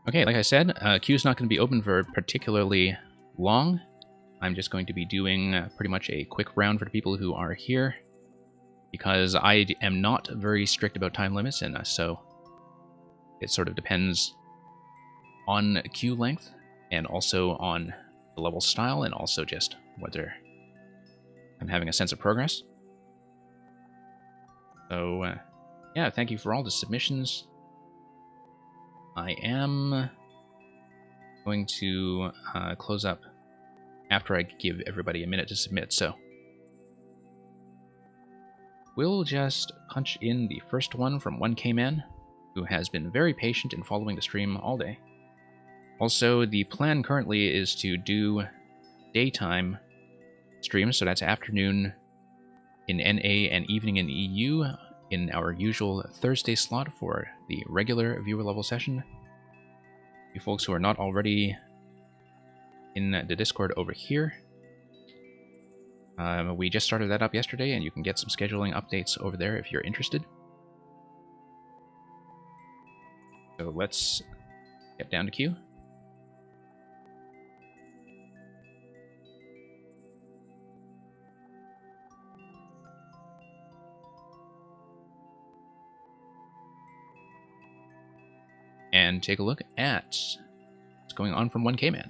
Okay, like I said, queue's not going to be open for particularly long. I'm just going to be doing pretty much a quick round for the people who are here, because I am not very strict about time limits, and so it sort of depends on queue length, and also on the level style, and also just whether I'm having a sense of progress. So, yeah, thank you for all the submissions. I am going to close up after I give everybody a minute to submit, so we'll just punch in the first one from 1Kman, who has been very patient in following the stream all day. Also, the plan currently is to do daytime streams, so that's afternoon in NA and evening in EU, in our usual Thursday slot for the regular viewer level session. You folks who are not already in the Discord over here, we just started that up yesterday, and you can get some scheduling updates over there if you're interested. So let's get down to queue. And take a look at what's going on from 1Kman.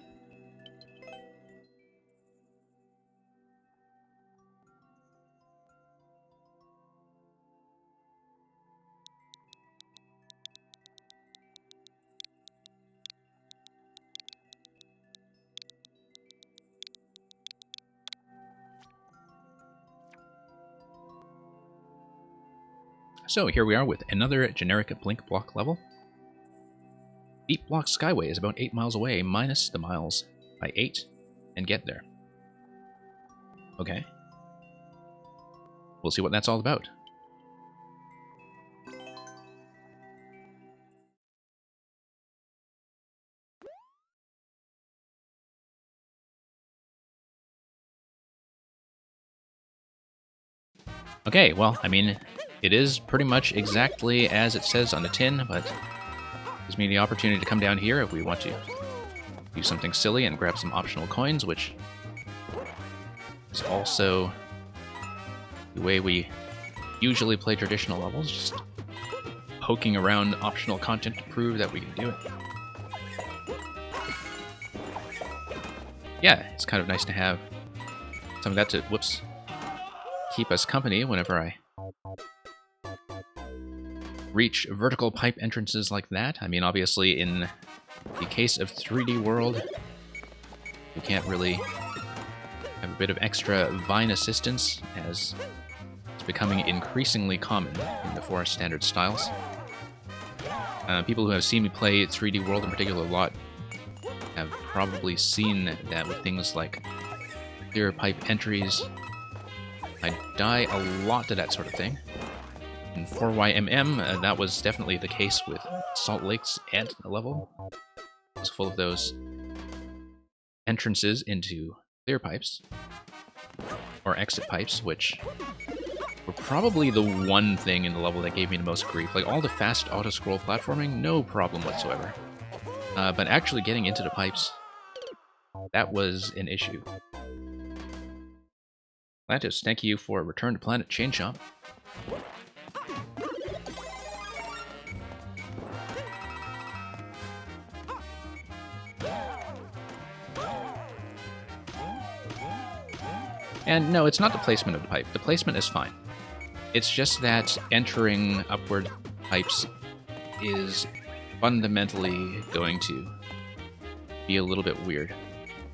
So here we are with another generic Blink block level. Deep Block Skyway is about 8 miles away, minus the miles by 8, and get there. Okay. We'll see what that's all about. Okay, well, I mean, it is pretty much exactly as it says on the tin, but gives me the opportunity to come down here if we want to do something silly and grab some optional coins, which is also the way we usually play traditional levels, just poking around optional content to prove that we can do it. Yeah, it's kind of nice to have some of that to, whoops, keep us company whenever I reach vertical pipe entrances like that. I mean, obviously, in the case of 3D World, you can't really have a bit of extra Vine assistance, as it's becoming increasingly common in the Forest Standard styles. People who have seen me play 3D World in particular a lot have probably seen that with things like clear pipe entries. I die a lot to that sort of thing. In 4YMM, that was definitely the case with Salt Lake's Ant level. It was full of those entrances into clear pipes, or exit pipes, which were probably the one thing in the level that gave me the most grief. Like, all the fast auto-scroll platforming, no problem whatsoever. But actually getting into the pipes, that was an issue. Atlantis, thank you for Return to Planet Chain Shop. And no, it's not the placement of the pipe. The placement is fine. It's just that entering upward pipes is fundamentally going to be a little bit weird.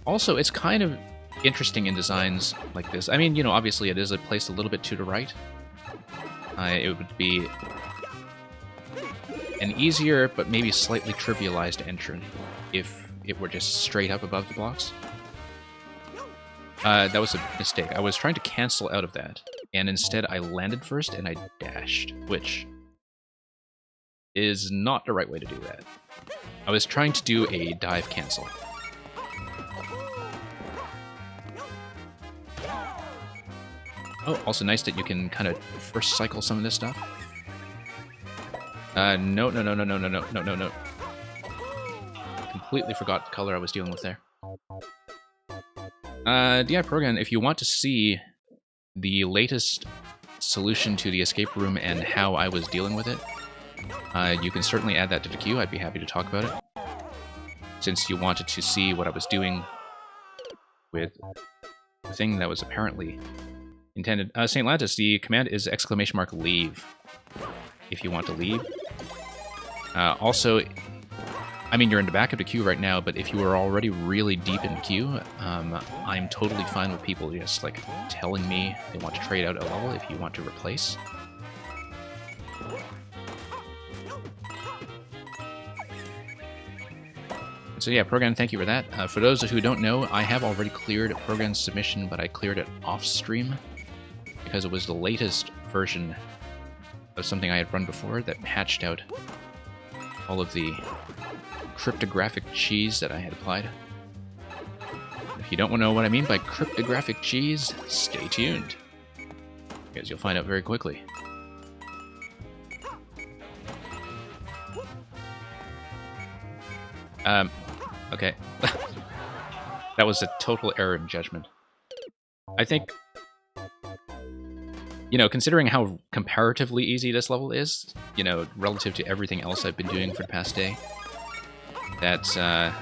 Also, it's kind of interesting in designs like this. I mean, you know, obviously it is placed a little bit to the right. It would be an easier, but maybe slightly trivialized entry if it were just straight up above the blocks. That was a mistake. I was trying to cancel out of that, and instead I landed first and I dashed, which is not the right way to do that. I was trying to do a dive cancel. Oh, also nice that you can kind of first cycle some of this stuff. No. completely forgot the color I was dealing with there. DI Program, if you want to see the latest solution to the escape room and how I was dealing with it, you can certainly add that to the queue. I'd be happy to talk about it. Since you wanted to see what I was doing with the thing that was apparently intended. St. Lantis, the command is !leave if you want to leave. Also, I mean, you're in the back of the queue right now, but if you are already really deep in the queue, I'm totally fine with people just, like, telling me they want to trade out a level if you want to replace. So yeah, Program, thank you for that. For those who don't know, I have already cleared Program's submission, but I cleared it off-stream because it was the latest version of something I had run before that patched out all of the cryptographic cheese that I had applied. If you don't want to know what I mean by cryptographic cheese, stay tuned, because you'll find out very quickly. Okay. That was a total error in judgment. I think, you know, considering how comparatively easy this level is, you know, relative to everything else I've been doing for the past day, that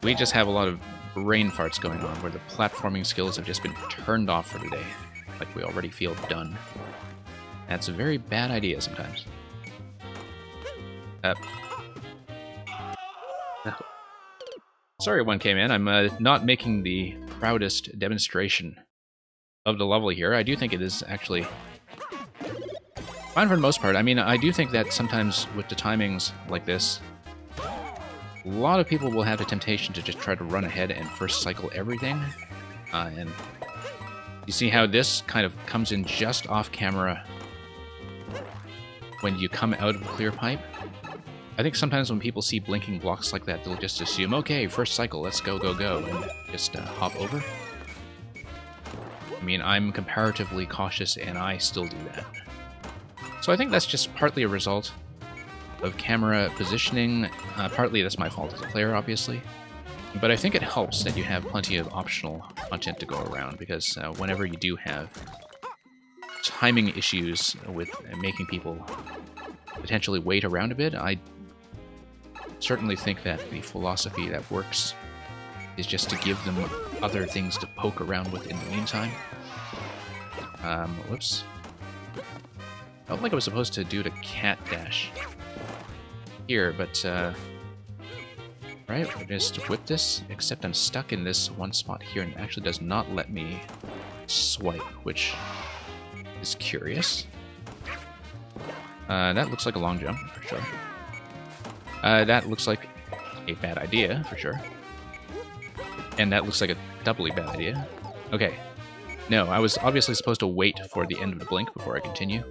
we just have a lot of brain farts going on where the platforming skills have just been turned off for today. Like we already feel done. That's a very bad idea sometimes. Sorry one came in. I'm not making the proudest demonstration of the level here. I do think it is actually fine for the most part. I mean, I do think that sometimes with the timings like this, a lot of people will have the temptation to just try to run ahead and first cycle everything. And you see how this kind of comes in just off camera when you come out of a clear pipe? I think sometimes when people see blinking blocks like that, they'll just assume, okay, first cycle, let's go, go, go, and just hop over. I mean, I'm comparatively cautious, and I still do that. So I think that's just partly a result of camera positioning. Partly that's my fault as a player, obviously. But I think it helps that you have plenty of optional content to go around, because whenever you do have timing issues with making people potentially wait around a bit, I certainly think that the philosophy that works is just to give them other things to poke around with in the meantime. Whoops. I felt like I was supposed to do the cat dash here, but, right, we'll just whip this, except I'm stuck in this one spot here, and it actually does not let me swipe, which is curious. That looks like a long jump, for sure. That looks like a bad idea, for sure. And that looks like a doubly bad idea. Okay. No, I was obviously supposed to wait for the end of the blink before I continue.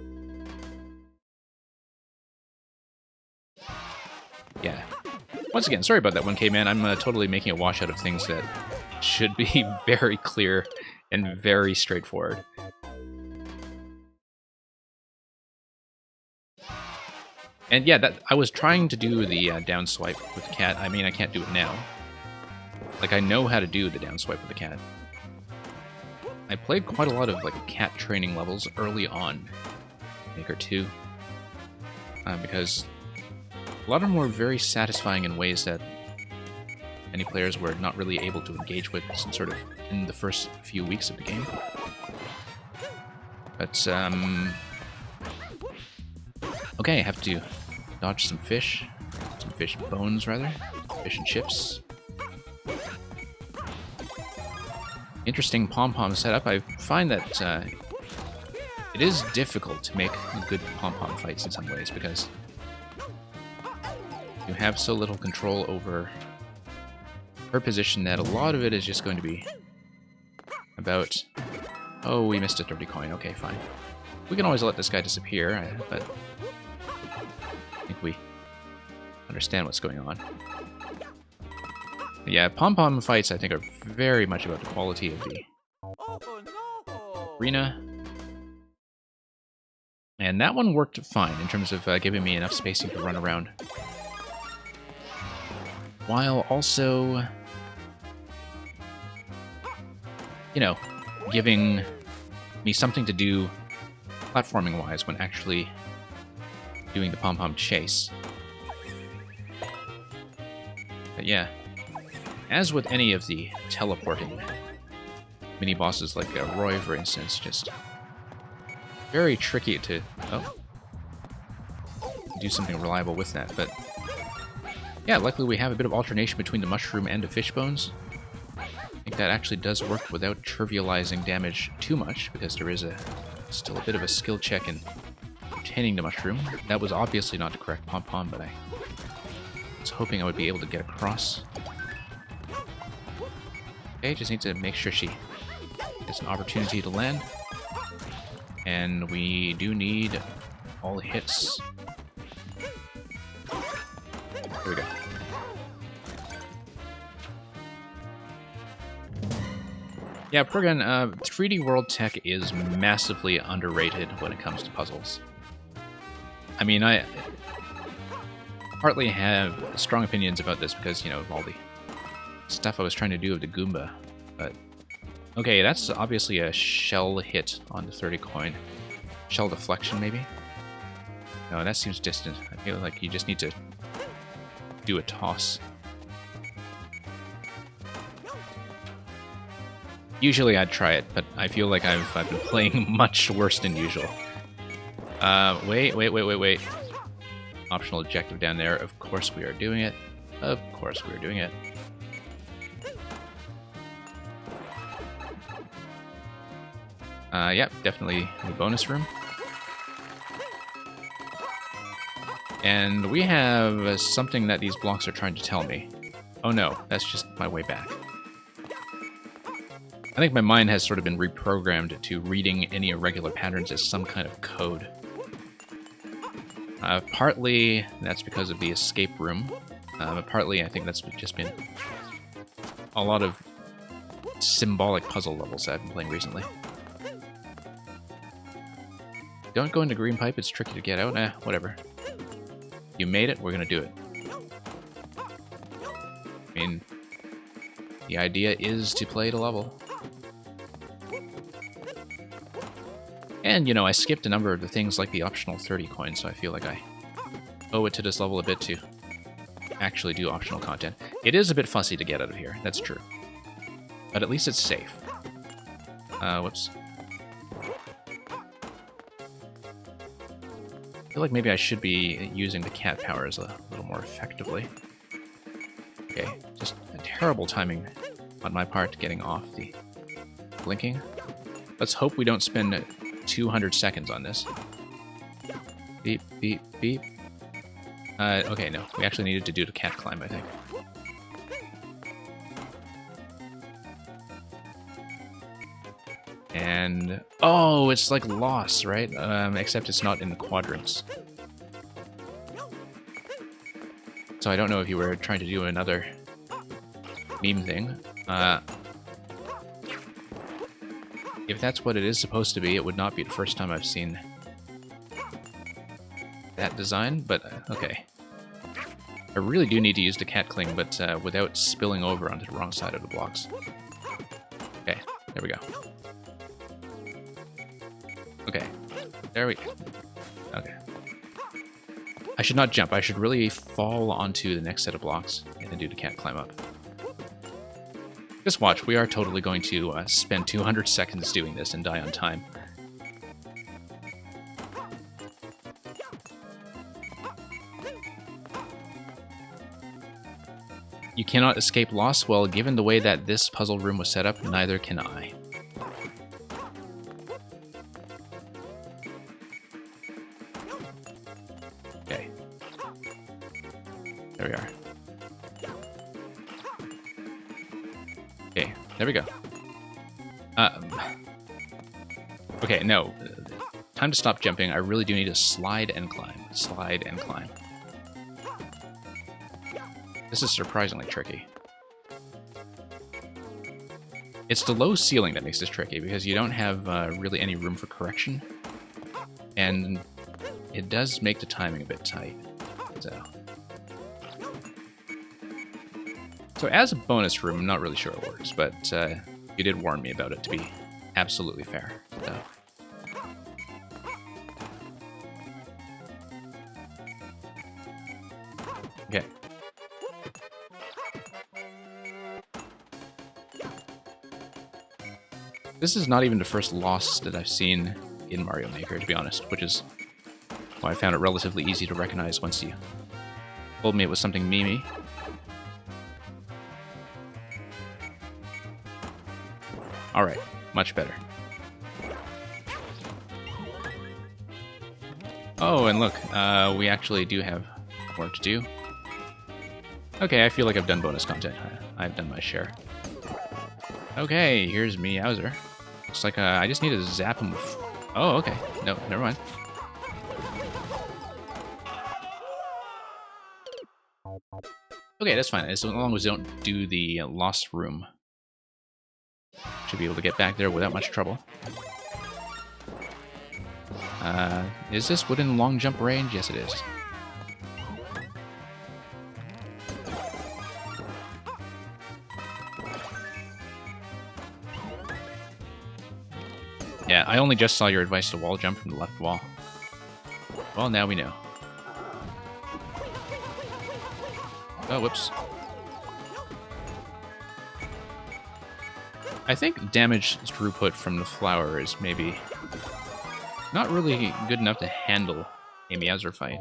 Yeah. Once again, sorry about that one, K-Man. I'm totally making a wash out of things that should be very clear and very straightforward. And yeah, that I was trying to do the down swipe with the cat. I mean, I can't do it now. Like, I know how to do the down swipe with the cat. I played quite a lot of, like, cat training levels early on, Maker 2, because a lot of them were very satisfying in ways that many players were not really able to engage with sort of in the first few weeks of the game. But, okay, I have to dodge some fish bones, rather. Fish and chips. Interesting pom-pom setup. I find that it is difficult to make good pom-pom fights in some ways, because you have so little control over her position that a lot of it is just going to be about... Oh, we missed a dirty coin. Okay, fine. We can always let this guy disappear, but I think we understand what's going on. Yeah, pom-pom fights, I think, are very much about the quality of the arena. And that one worked fine in terms of giving me enough spacing to run around. while also, you know, giving me something to do platforming-wise when actually doing the pom-pom chase. But yeah, as with any of the teleporting mini-bosses like Roy, for instance, just very tricky to do something reliable with that. But yeah, luckily we have a bit of alternation between the mushroom and the fish bones. I think that actually does work without trivializing damage too much, because there is still a bit of a skill check in obtaining the mushroom. That was obviously not the correct pom-pom, but I was hoping I would be able to get across. Okay, just need to make sure she gets an opportunity to land. And we do need all hits. Here we go. Yeah, Progan, 3D World tech is massively underrated when it comes to puzzles. I mean, I partly have strong opinions about this because, you know, of all the stuff I was trying to do with the Goomba, but... Okay, that's obviously a shell hit on the 30 coin. Shell deflection, maybe? No, that seems distant. I feel like you just need to do a toss. Usually I'd try it, but I feel like I've been playing much worse than usual. Wait. Optional objective down there. Of course we are doing it. Of course we are doing it. Yep, definitely the bonus room. And we have something that these blocks are trying to tell me. Oh no, that's just my way back. I think my mind has sort of been reprogrammed to reading any irregular patterns as some kind of code. Partly that's because of the escape room, but partly I think that's just been a lot of symbolic puzzle levels I've been playing recently. Don't go into green pipe, it's tricky to get out. Whatever. You made it, we're gonna do it. I mean, the idea is to play the level. And, you know, I skipped a number of the things like the optional 30 coins, so I feel like I owe it to this level a bit to actually do optional content. It is a bit fussy to get out of here, that's true. But at least it's safe. Whoops. I feel like maybe I should be using the cat powers a little more effectively. Okay, just a terrible timing on my part getting off the blinking. Let's hope we don't spend 200 seconds on this. Beep, beep, beep. Okay, no. We actually needed to do the cat climb, I think. And... oh, it's like Lost, right? Except it's not in the quadrants. So I don't know if you were trying to do another meme thing. If that's what it is supposed to be, it would not be the first time I've seen that design, but okay. I really do need to use the cat cling, but without spilling over onto the wrong side of the blocks. Okay, there we go. Okay, there we go. Okay. I should not jump, I should really fall onto the next set of blocks and then do the cat climb up. Just watch, we are totally going to spend 200 seconds doing this and die on time. You cannot escape loss? Well, given the way that this puzzle room was set up, neither can I. Okay. There we are. Okay, there we go. Okay, no. Time to stop jumping. I really do need to slide and climb. Slide and climb. This is surprisingly tricky. It's the low ceiling that makes this tricky, because you don't have really any room for correction. And it does make the timing a bit tight. So. So as a bonus room, I'm not really sure it works, but you did warn me about it to be absolutely fair. So. Okay. This is not even the first loss that I've seen in Mario Maker, to be honest, which is why I found it relatively easy to recognize once you told me it was something memey. Alright, much better. Oh, and look, we actually do have work to do. Okay, I feel like I've done bonus content. I've done my share. Okay, here's Meowser. Looks like I just need to zap him with... Oh, okay. No, never mind. Okay, that's fine. As long as we don't do the lost room. Should be able to get back there without much trouble. Is this within long jump range? Yes, it is. Yeah, I only just saw your advice to wall jump from the left wall. Well, now we know. Oh, whoops. I think damage throughput from the flower is maybe not really good enough to handle a Meowser fight.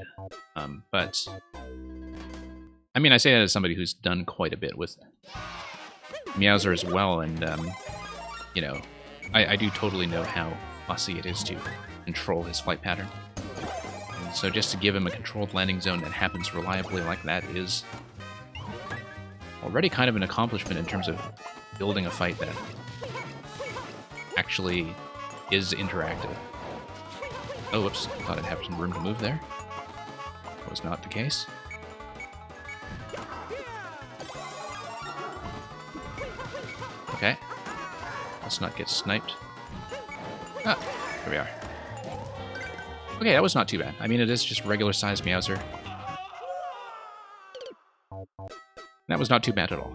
But I mean, I say that as somebody who's done quite a bit with Meowser as well, and you know, I do totally know how fussy it is to control his flight pattern. And so just to give him a controlled landing zone that happens reliably like that is already kind of an accomplishment in terms of building a fight that actually is interactive. Oh, whoops. Thought I'd have some room to move there. That was not the case. Okay. Let's not get sniped. Ah, here we are. Okay, that was not too bad. I mean, it is just regular-sized Meowser. That was not too bad at all.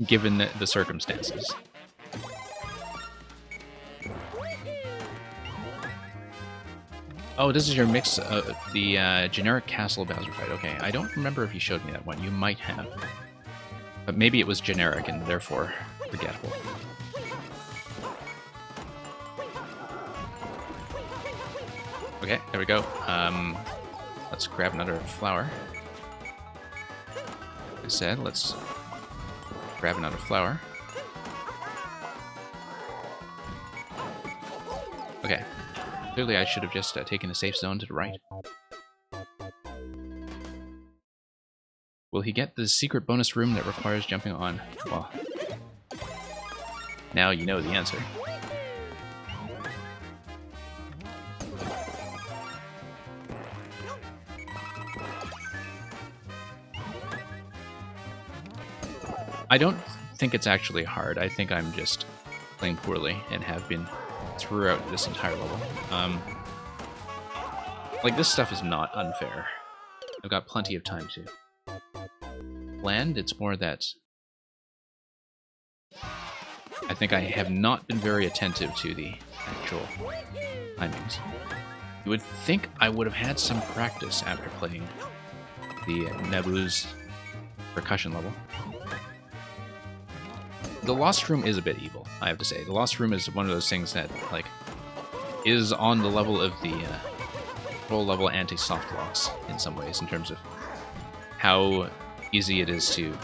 Given the circumstances. Oh, this is your mix of the generic Castle Bowser fight. Okay, I don't remember if you showed me that one. You might have. But maybe it was generic and therefore forgettable. Okay, there we go. Let's grab another flower. Like I said, let's grab another flower. Okay. Clearly I should have just taken a safe zone to the right. Will he get the secret bonus room that requires jumping on? Well, now you know the answer. I don't think it's actually hard. I think I'm just playing poorly and have been throughout this entire level. Like, this stuff is not unfair. I've got plenty of time to land. It's more that I think I have not been very attentive to the actual timings. You would think I would have had some practice after playing the Naboo's percussion level. The Lost Room is a bit evil, I have to say. The Lost Room is one of those things that, like, is on the level of the full-level anti-soft locks in some ways, in terms of how easy it is to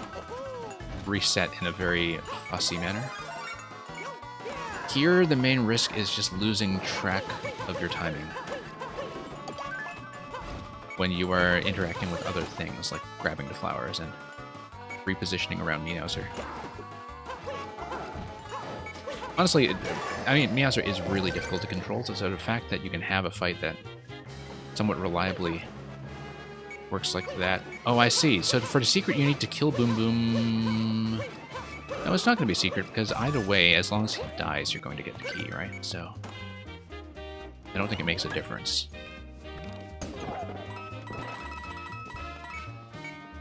reset in a very fussy manner. Here, the main risk is just losing track of your timing when you are interacting with other things, like grabbing the flowers and repositioning around Meowser. Honestly, I mean, Meowser is really difficult to control, so the fact that you can have a fight that somewhat reliably works like that... Oh, I see. So for the secret, you need to kill Boom Boom... No, it's not going to be a secret, because either way, as long as he dies, you're going to get the key, right? So I don't think it makes a difference.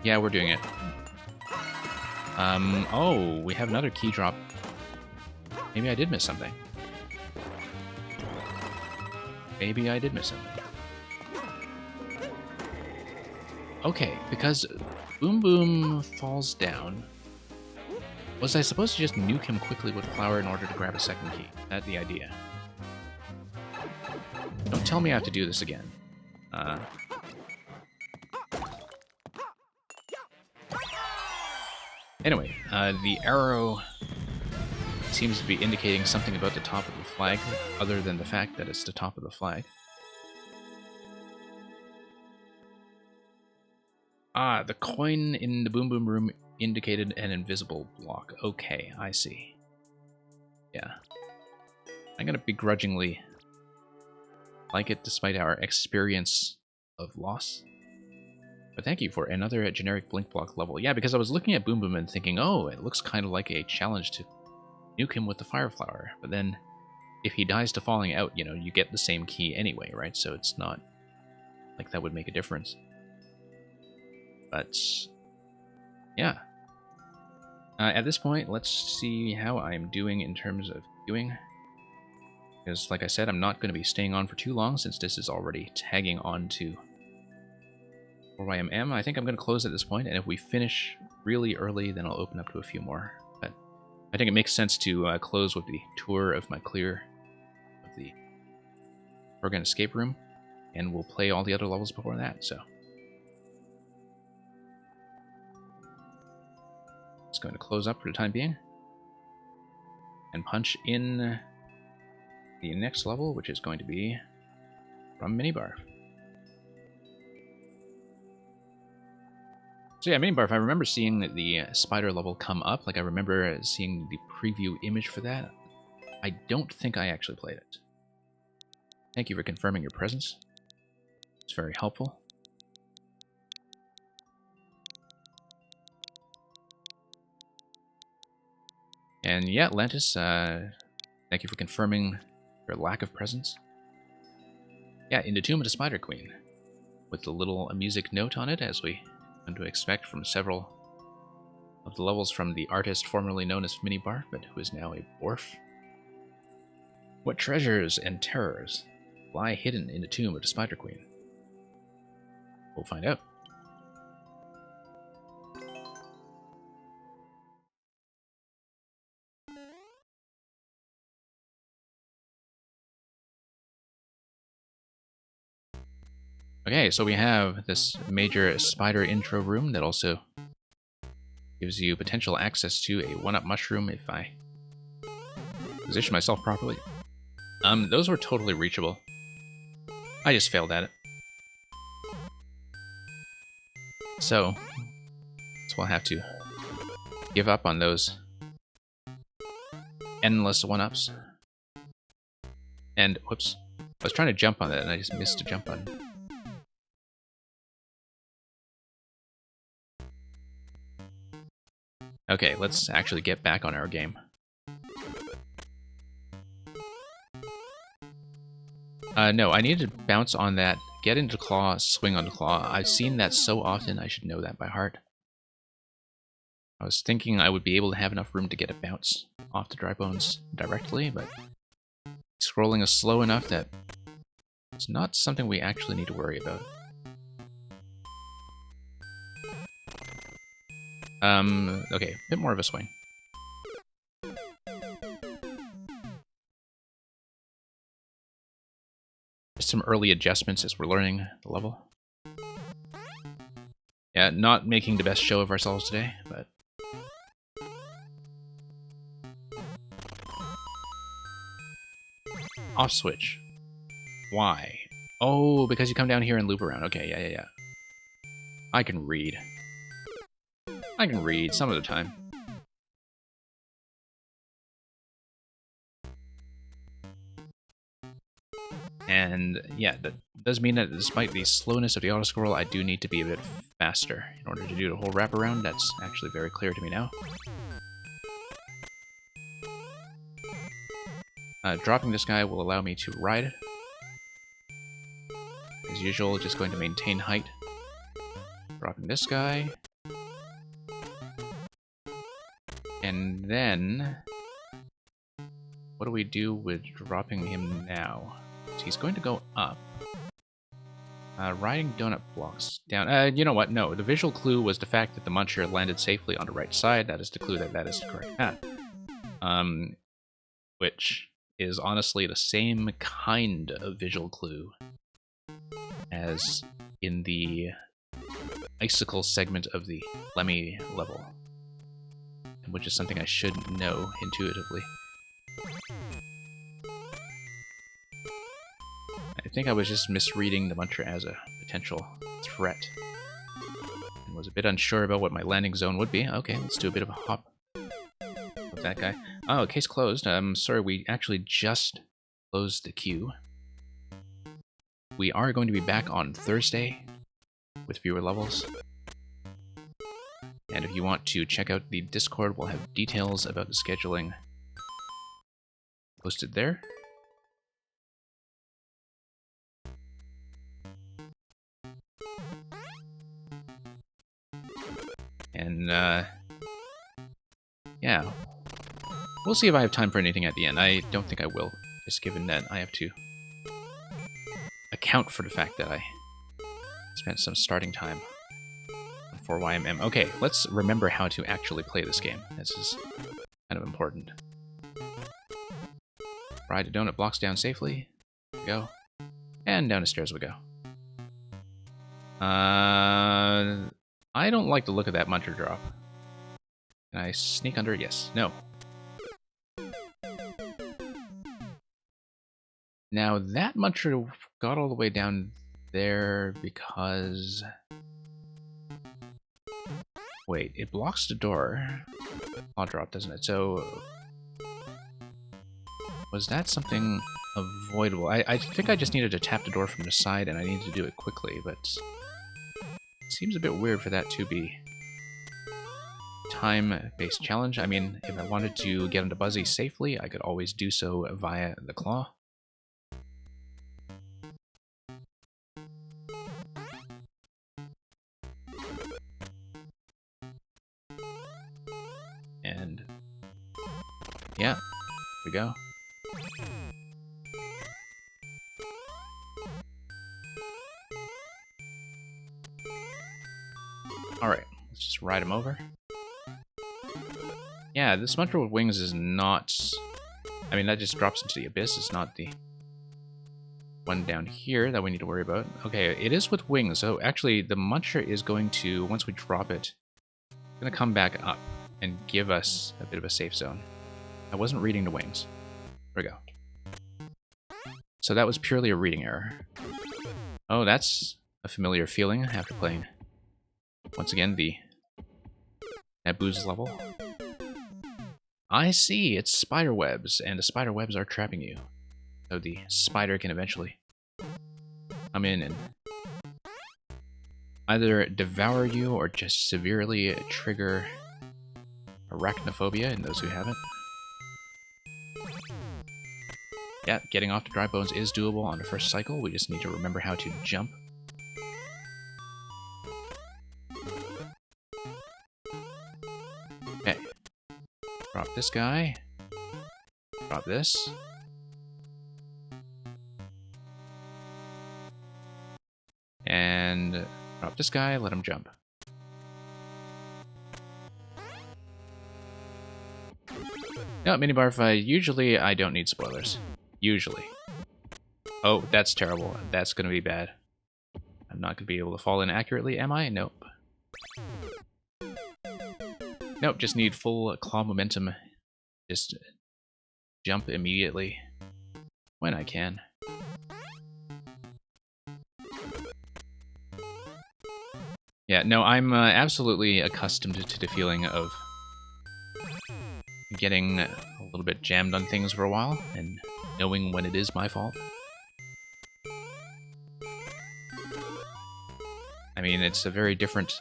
Yeah, we're doing it. Oh, we have another key drop. Maybe I did miss something. Maybe I did miss something. Okay, because Boom Boom falls down. Was I supposed to just nuke him quickly with Flower in order to grab a second key? That's the idea. Don't tell me I have to do this again. Anyway, the arrow seems to be indicating something about the top of the flag, other than the fact that it's the top of the flag. Ah, the coin in the Boom Boom room indicated an invisible block. Okay, I see. Yeah. I'm gonna begrudgingly like it despite our experience of loss. But thank you for another generic blink block level. Yeah, because I was looking at Boom Boom and thinking, oh, it looks kind of like a challenge to nuke him with the Fire Flower. But then, if he dies to falling out, you know, you get the same key anyway, right? So it's not like that would make a difference. But, yeah. At this point, let's see how I'm doing in terms of queuing. Because, like I said, I'm not going to be staying on for too long since this is already tagging on to 4YMM. I think I'm going to close at this point, and if we finish really early, then I'll open up to a few more. But I think it makes sense to close with the tour of my clear of the Kurgan escape room, and we'll play all the other levels before that, so. It's going to close up for the time being, and punch in the next level, which is going to be from Minibarf. So yeah, Minibarf, I remember seeing the spider level come up. Like, I remember seeing the preview image for that. I don't think I actually played it. Thank you for confirming your presence. It's very helpful. And yeah, Lantis, thank you for confirming your lack of presence. Yeah, in the Tomb of the Spider Queen, with the little music note on it, as we come to expect from several of the levels from the artist formerly known as Minibarf, but who is now a Borf. What treasures and terrors lie hidden in the Tomb of the Spider Queen? We'll find out. Okay, so we have this major spider intro room that also gives you potential access to a 1-up mushroom if I position myself properly. Those were totally reachable. I just failed at it. So we'll have to give up on those endless 1-ups. And, whoops, I was trying to jump on that and I just missed a jump button. Okay, let's actually get back on our game. No, I need to bounce on that, get into claw, swing onto claw. I've seen that so often, I should know that by heart. I was thinking I would be able to have enough room to get a bounce off the dry bones directly, but scrolling is slow enough that it's not something we actually need to worry about. Okay, a bit more of a swing. Just some early adjustments as we're learning the level. Yeah, not making the best show of ourselves today, but... Off switch. Why? Oh, because you come down here and loop around. Okay, yeah. I can read. I can read some of the time. And yeah, that does mean that despite the slowness of the autoscroll, I do need to be a bit faster in order to do the whole wraparound. That's actually very clear to me now. Dropping this guy will allow me to ride. As usual, just going to maintain height. Dropping this guy. And then, what do we do with dropping him now? So he's going to go up. Riding donut blocks down. You know what? No, the visual clue was the fact that the Muncher landed safely on the right side. That is the clue that that is the correct path. Which is honestly the same kind of visual clue as in the icicle segment of the Lemmy level, which is something I should know intuitively. I think I was just misreading the Muncher as a potential threat and was a bit unsure about what my landing zone would be. Okay, let's do a bit of a hop with that guy. Oh, case closed. I'm sorry, we actually just closed the queue. We are going to be back on Thursday with fewer levels. And if you want to check out the Discord, we'll have details about the scheduling posted there. And, yeah. We'll see if I have time for anything at the end. I don't think I will, just given that I have to account for the fact that I spent some starting time on 4YMM. Okay, let's remember how to actually play this game. This is kind of important. Ride the donut blocks down safely. There we go. And down the stairs we go. I don't like the look of that Muncher drop. Can I sneak under? Yes. No. Now, that Muncher got all the way down there because... Wait, it blocks the door. Claw drop, doesn't it? So... Was that something avoidable? I think I just needed to tap the door from the side and I needed to do it quickly, but... It seems a bit weird for that to be time-based challenge. I mean, if I wanted to get into Buzzy safely, I could always do so via the claw. And yeah, here we go. Alright, let's just ride him over. Yeah, this Muncher with wings is not... I mean, that just drops into the abyss. It's not the one down here that we need to worry about. Okay, it is with wings. So actually, the Muncher is going to, once we drop it, it's going to come back up and give us a bit of a safe zone. I wasn't reading the wings. There we go. So that was purely a reading error. Oh, that's a familiar feeling after playing, once again, the Naboo's level. I see, it's spider webs, and the spider webs are trapping you. So the spider can eventually come in and either devour you or just severely trigger arachnophobia in those who haven't. Yeah, getting off the dry bones is doable on the first cycle. We just need to remember how to jump. Okay. Drop this guy. Drop this. And drop this guy, let him jump. No, minibar, usually I don't need spoilers. Usually. Oh, that's terrible. That's gonna be bad. I'm not gonna be able to fall in accurately, am I? Nope. Nope, just need full claw momentum. Just jump immediately when I can. Yeah, no, I'm absolutely accustomed to the feeling of getting a little bit jammed on things for a while and knowing when it is my fault. I mean, it's a very different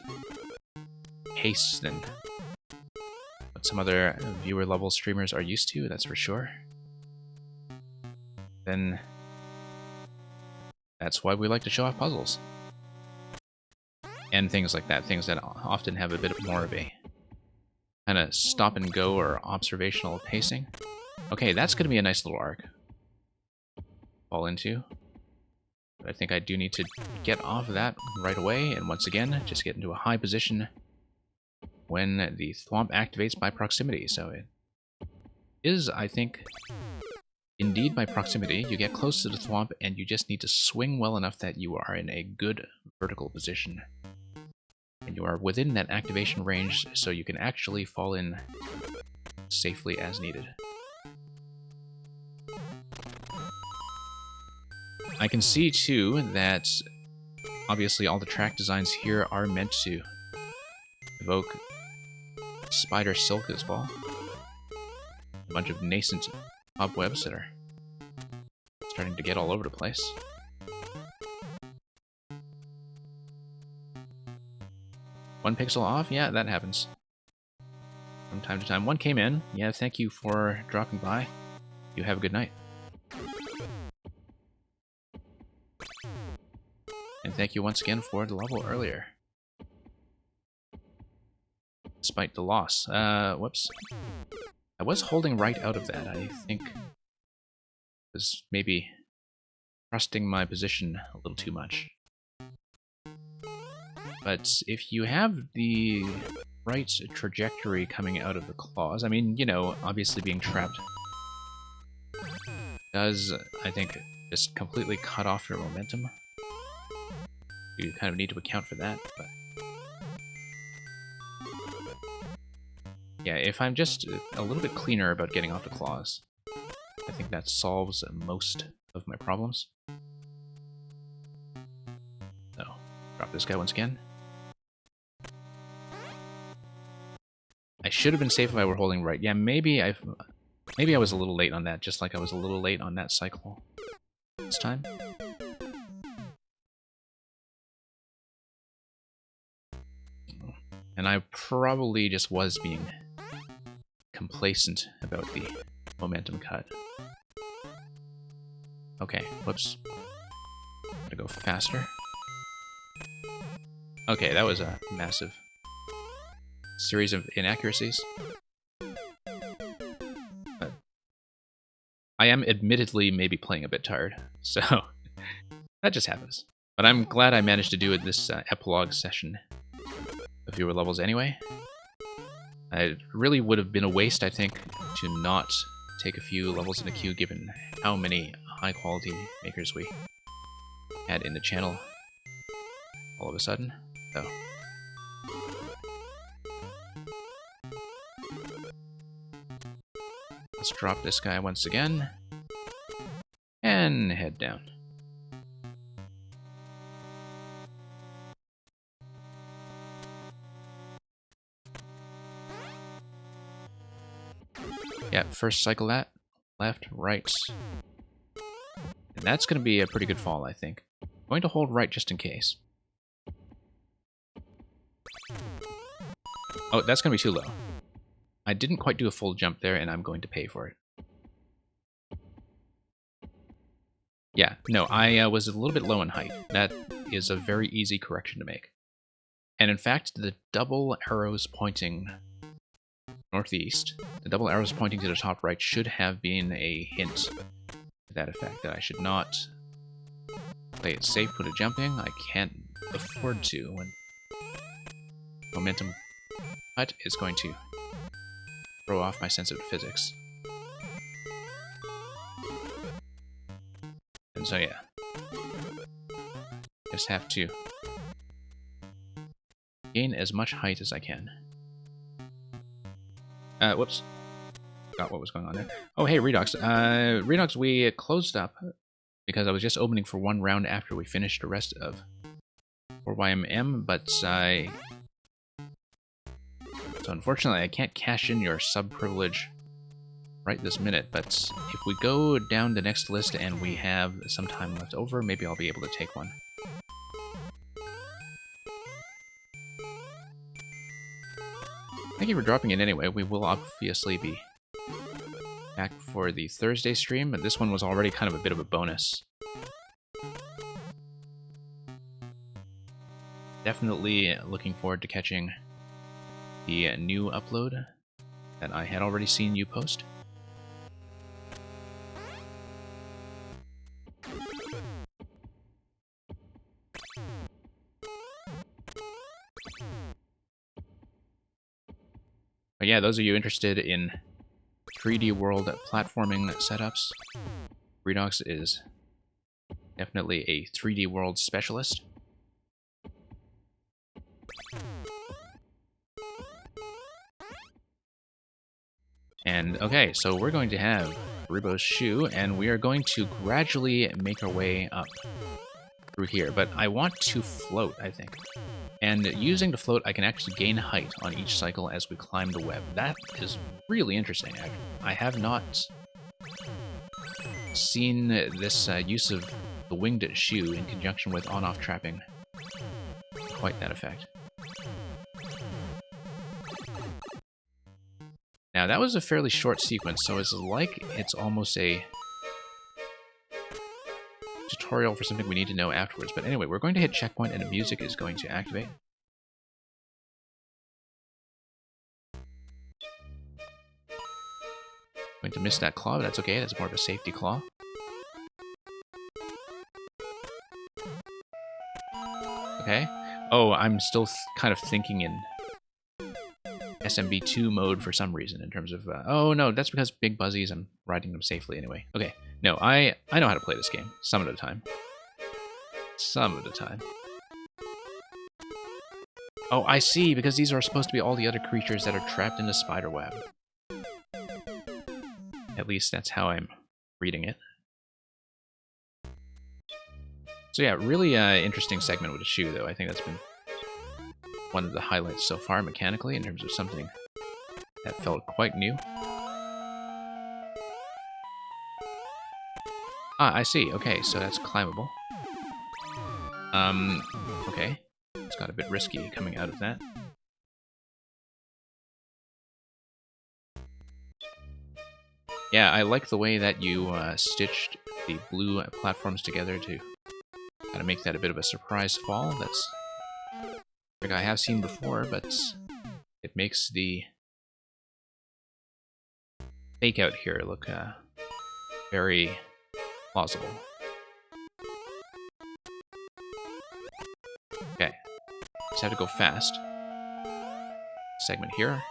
pace than what some other viewer level streamers are used to, that's for sure. Then that's why we like to show off puzzles. And things like that, things that often have a bit more of a kind of stop and go or observational pacing. Okay, that's going to be a nice little arc. Fall into. But I think I do need to get off of that right away, and once again, just get into a high position when the thwomp activates by proximity. So it is, I think, indeed by proximity. You get close to the thwomp, and you just need to swing well enough that you are in a good vertical position. And you are within that activation range, so you can actually fall in safely as needed. I can see, too, that obviously all the track designs here are meant to evoke spider silk as well. A bunch of nascent cobwebs that are starting to get all over the place. One pixel off? Yeah, that happens from time to time. One came in. Yeah, thank you for dropping by. You have a good night. And thank you once again for the level earlier. Despite the loss. Whoops. I was holding right out of that. I think was maybe trusting my position a little too much. But if you have the right trajectory coming out of the claws, I mean, you know, obviously being trapped does, I think, just completely cut off your momentum. You kind of need to account for that, but yeah, if I'm just a little bit cleaner about getting off the claws, I think that solves most of my problems. So, drop this guy once again. I should have been safe if I were holding right. Yeah, maybe I was a little late on that, just like I was a little late on that cycle this time. And I probably just was being complacent about the momentum cut. Okay, whoops. Gotta go faster. Okay, that was a massive series of inaccuracies. But I am admittedly maybe playing a bit tired, so that just happens. But I'm glad I managed to do it this epilogue session of fewer levels anyway. It really would have been a waste, I think, to not take a few levels in the queue given how many high-quality makers we had in the channel all of a sudden. So, let's drop this guy once again and head down. Yeah, first cycle that. Left, right. And that's going to be a pretty good fall, I think. I'm going to hold right just in case. Oh, that's going to be too low. I didn't quite do a full jump there, and I'm going to pay for it. Yeah, no, I was a little bit low in height. That is a very easy correction to make. And in fact, the double arrows pointing northeast, the double arrows pointing to the top right should have been a hint to that effect, that I should not play it safe with a jumping. I can't afford to when momentum cut is going to throw off my sense of physics. And so yeah, just have to gain as much height as I can. Whoops. Forgot what was going on there. Oh, hey, Redox. Redox, we closed up because I was just opening for one round after we finished the rest of 4YMM, but so unfortunately I can't cash in your sub privilege right this minute, but if we go down the next list and we have some time left over, maybe I'll be able to take one. Thank you for dropping in anyway. We will obviously be back for the Thursday stream, but this one was already kind of a bit of a bonus. Definitely looking forward to catching the new upload that I had already seen you post. But yeah, those of you interested in 3D world platforming setups, Redux is definitely a 3D world specialist. And okay, so we're going to have Ribbo's shoe, and we are going to gradually make our way up through here. But I want to float, I think. And using the float, I can actually gain height on each cycle as we climb the web. That is really interesting. I have not seen this use of the winged shoe in conjunction with on-off trapping quite that effect. Now, that was a fairly short sequence, so it's like it's almost a tutorial for something we need to know afterwards. But anyway, we're going to hit checkpoint, and the music is going to activate. Going to miss that claw, but that's okay. That's more of a safety claw. Okay. Oh, I'm still kind of thinking in SMB2 mode for some reason in terms of... oh, no, that's because Big Buzzies, I'm riding them safely anyway. Okay. No, I know how to play this game. Some of the time. Some of the time. Oh, I see, because these are supposed to be all the other creatures that are trapped in the spider web. At least that's how I'm reading it. So yeah, really interesting segment with the shoe, though. I think that's been one of the highlights so far mechanically in terms of something that felt quite new. Ah, I see. Okay, so that's climbable. Okay. It's got a bit risky coming out of that. Yeah, I like the way that you stitched the blue platforms together to kind of make that a bit of a surprise fall. That's like I have seen before, but it makes the fake out here look very plausible. Okay, just have to go fast. Segment here.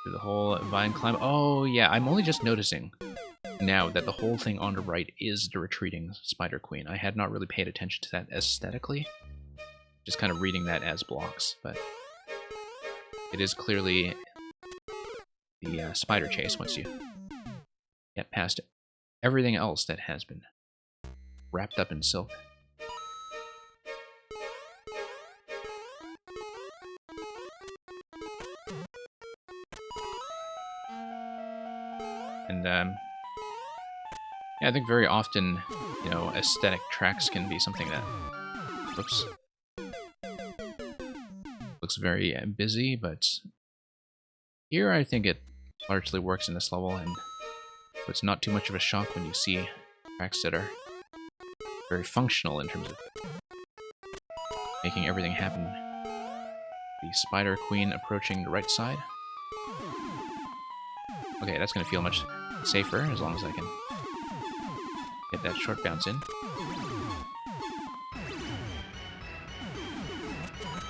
Do the whole vine climb. Oh yeah, I'm only just noticing now that the whole thing on the right is the retreating Spider Queen. I had not really paid attention to that aesthetically. Just kind of reading that as blocks, but it is clearly the spider chase once you get past everything else that has been wrapped up in silk. And yeah, I think very often, you know, aesthetic tracks can be something that looks very busy, but here I think it largely works in this level, and it's not too much of a shock when you see tracks that are very functional in terms of making everything happen. The Spider Queen approaching the right side. Okay, that's going to feel much safer as long as I can get that short bounce in.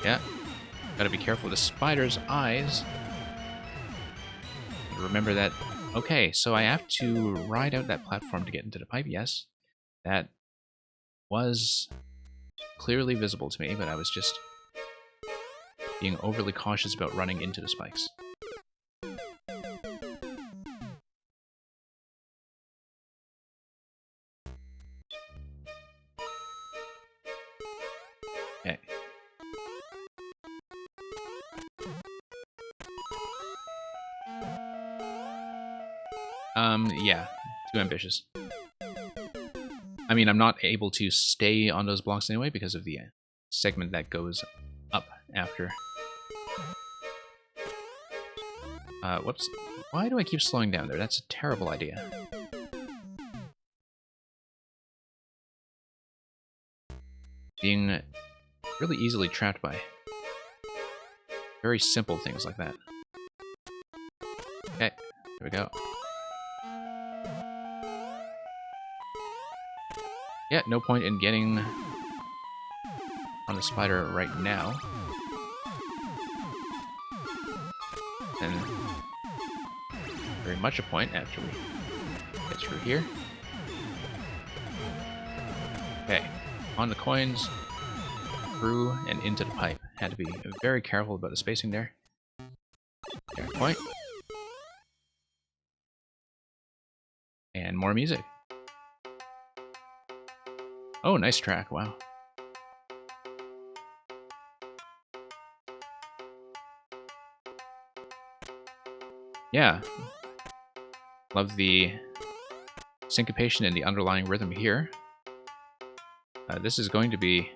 Yeah, gotta be careful with the spider's eyes. Remember that. Okay, so I have to ride out that platform to get into the pipe. Yes, that was clearly visible to me, but I was just being overly cautious about running into the spikes. Okay. Yeah, too ambitious. I mean, I'm not able to stay on those blocks anyway because of the segment that goes up after. Whoops. Why do I keep slowing down there? That's a terrible idea. Being really easily trapped by very simple things like that. Okay, here we go. Yeah, no point in getting on the spider right now. And very much a point after we get through here. Okay, on the coins, through and into the pipe. Had to be very careful about the spacing there. There, point. And more music. Oh, nice track, wow. Yeah. Love the syncopation and the underlying rhythm here. This is going to be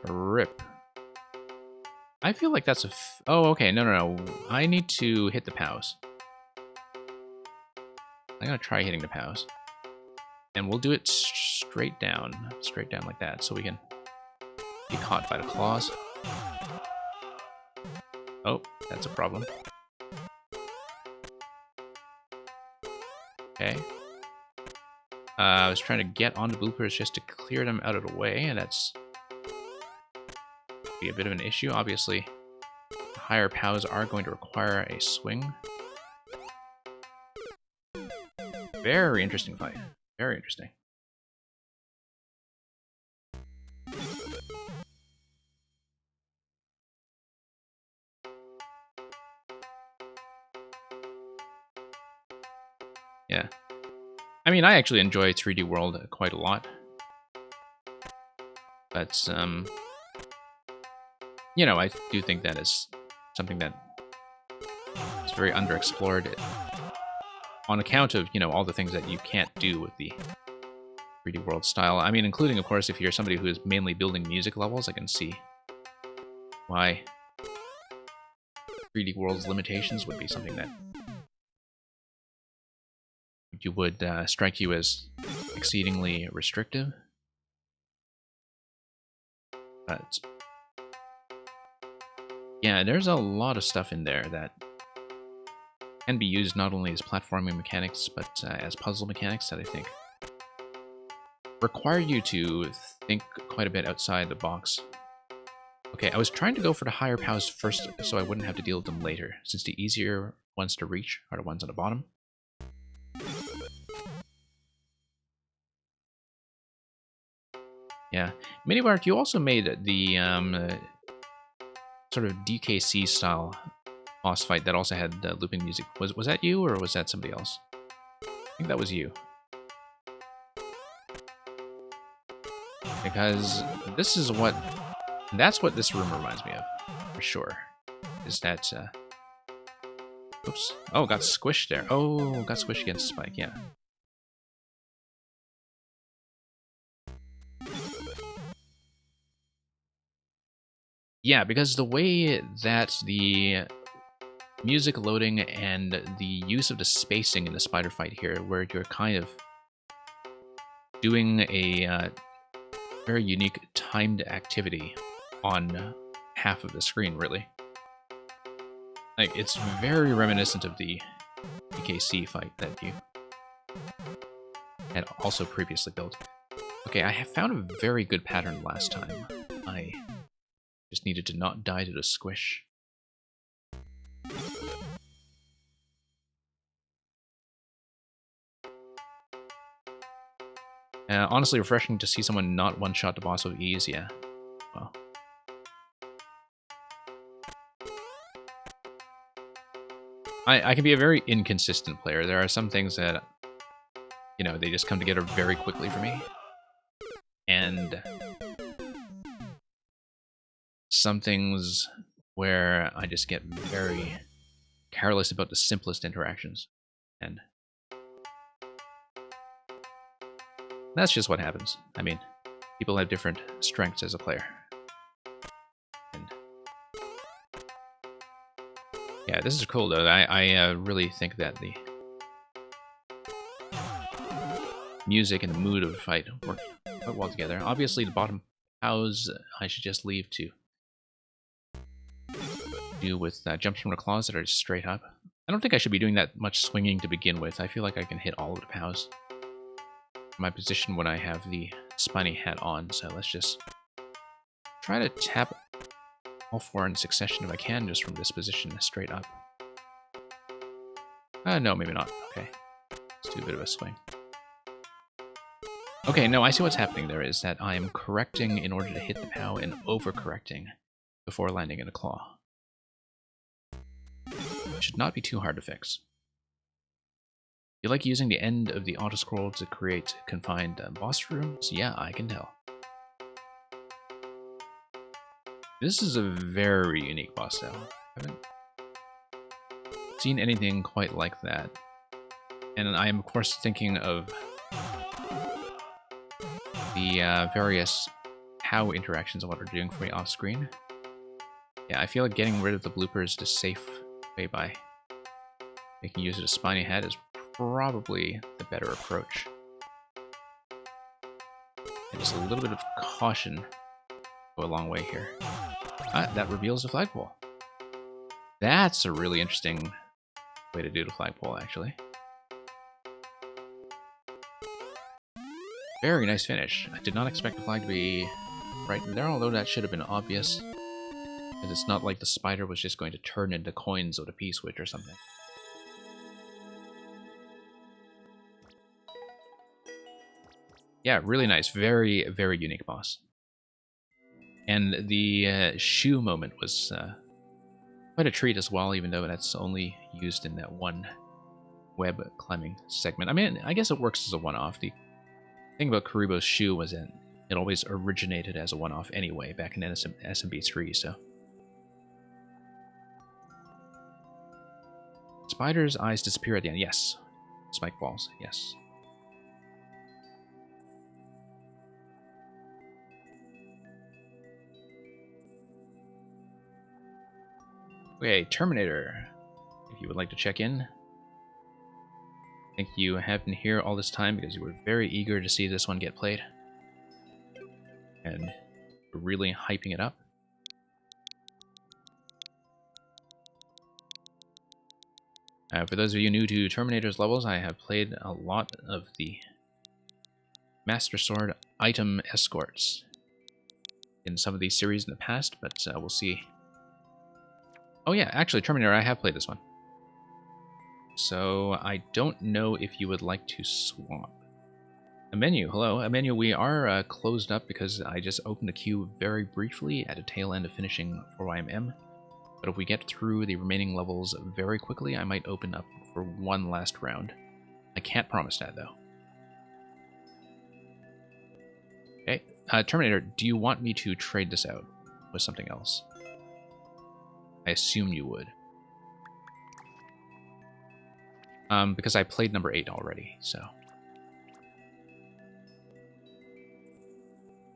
a rip. I feel like that's a... oh, okay, no. I need to hit the POWs. I'm gonna try hitting the POWs. And we'll do it straight down like that, so we can be caught by the claws. Oh, that's a problem. Okay. I was trying to get onto bloopers just to clear them out of the way, and that's be a bit of an issue. Obviously, the higher POWs are going to require a swing. Very interesting fight. Very interesting. Yeah. I mean, I actually enjoy 3D World quite a lot. But, you know, I do think that is something that is very underexplored on account of, you know, all the things that you can't do with the 3D World style. I mean, including, of course, if you're somebody who is mainly building music levels, I can see why 3D World's limitations would be something that you would strike you as exceedingly restrictive. But yeah, there's a lot of stuff in there that can be used not only as platforming mechanics, but as puzzle mechanics that I think require you to think quite a bit outside the box. Okay, I was trying to go for the higher POWs first so I wouldn't have to deal with them later, since the easier ones to reach are the ones on the bottom. Yeah. Minibark, you also made the sort of DKC style boss fight that also had looping music. Was that you, or was that somebody else? I think that was you. Because this is what... that's what this room reminds me of, for sure. Is that... oops. Oh, got squished there. Oh, got squished against Spike, yeah. Yeah, because the way that the music loading and the use of the spacing in the spider fight here, where you're kind of doing a very unique timed activity on half of the screen, really. Like, it's very reminiscent of the DKC fight that you had also previously built. Okay, I have found a very good pattern last time. I just needed to not die to the squish. Honestly, refreshing to see someone not one-shot the boss with ease, yeah. Well. I can be a very inconsistent player. There are some things that, you know, they just come together very quickly for me. And some things where I just get very careless about the simplest interactions. And that's just what happens. I mean, people have different strengths as a player. And yeah, this is cool though. I really think that the music and the mood of the fight work quite well together. Obviously, the bottom POWs I should just leave to do with jumps from the claws that are just straight up. I don't think I should be doing that much swinging to begin with. I feel like I can hit all of the POWs from my position when I have the spiny hat on, so let's just try to tap all 4 in succession if I can, just from this position straight up. No, maybe not. Okay. Let's do a bit of a swing. Okay, no, I see what's happening there is that I am correcting in order to hit the POW and overcorrecting before landing in a claw. It should not be too hard to fix. You like using the end of the auto-scroll to create confined boss rooms? Yeah, I can tell. This is a very unique boss though. I haven't seen anything quite like that. And I am of course thinking of the various POW interactions and what they're doing for me off screen. Yeah, I feel like getting rid of the bloopers the safe way by making use of a spiny head is probably the better approach. And just a little bit of caution go a long way here. Ah, that reveals the flagpole. That's a really interesting way to do the flagpole, actually. Very nice finish. I did not expect the flag to be right there, although that should have been obvious. Because it's not like the spider was just going to turn into coins with a P-switch or something. Yeah, really nice. Very, very unique boss. And the shoe moment was quite a treat as well, even though that's only used in that one web climbing segment. I mean, I guess it works as a one-off. The thing about Kuribo's shoe was that it always originated as a one-off anyway, back in SMB3, so. Spider's eyes disappear at the end. Yes. Spike balls. Yes. Okay, Terminator. If you would like to check in. I think you have been here all this time because you were very eager to see this one get played. And really hyping it up. For those of you new to Terminator's levels, I have played a lot of the Master Sword item escorts in some of these series in the past, but we'll see. Oh yeah, actually, Terminator, I have played this one. So I don't know if you would like to swap. A menu, hello. A menu, we are closed up because I just opened the queue very briefly at the tail end of finishing 4YMM. But if we get through the remaining levels very quickly, I might open up for one last round. I can't promise that, though. Okay, Terminator, do you want me to trade this out with something else? I assume you would. Because I played number 8 already, so.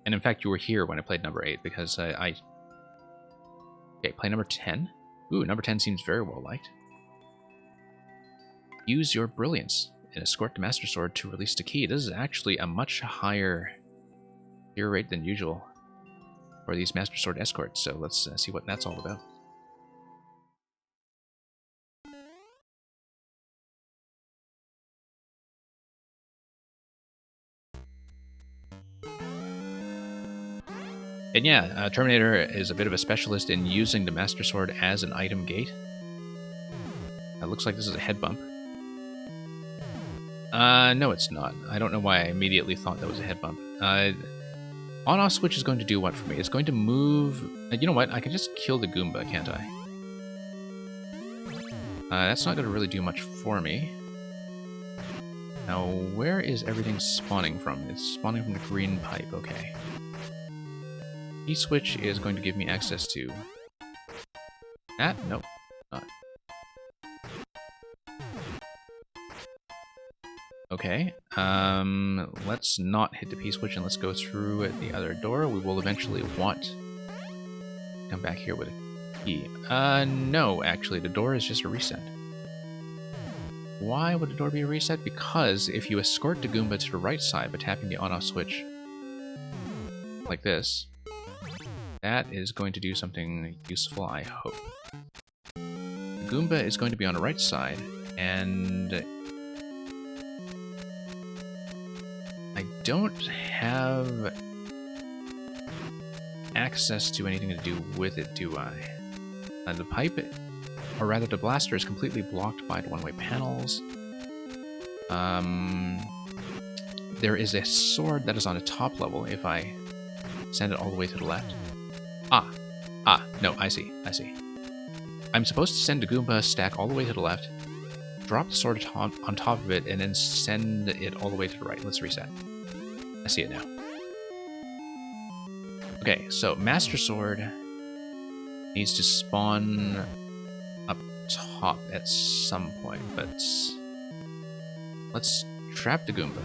And in fact, you were here when I played number 8, because Okay, play number 10. Ooh, number 10 seems very well liked. Use your brilliance and escort the Master Sword to release the key. This is actually a much higher clear rate than usual for these Master Sword escorts, so let's see what that's all about. And yeah, Terminator is a bit of a specialist in using the Master Sword as an item gate. It looks like this is a head bump. No it's not. I don't know why I immediately thought that was a head bump. On-off switch is going to do what for me? It's going to move... you know what? I can just kill the Goomba, can't I? That's not going to really do much for me. Now, where is everything spawning from? It's spawning from the green pipe, okay. E-switch is going to give me access to that? Nope, not. Okay, let's not hit the P-switch and let's go through the other door. We will eventually want to come back here with a key. No, actually, the door is just a reset. Why would the door be a reset? Because if you escort the Goomba to the right side by tapping the on-off switch like this, that is going to do something useful, I hope. The Goomba is going to be on the right side, and I don't have access to anything to do with it, do I? The pipe, or rather the blaster, is completely blocked by the one-way panels. There is a sword that is on the top level if I send it all the way to the left. No, I see. I'm supposed to send the Goomba stack all the way to the left, drop the sword on top of it, and then send it all the way to the right. Let's reset. I see it now. Okay, so Master Sword needs to spawn up top at some point, but let's trap the Goomba.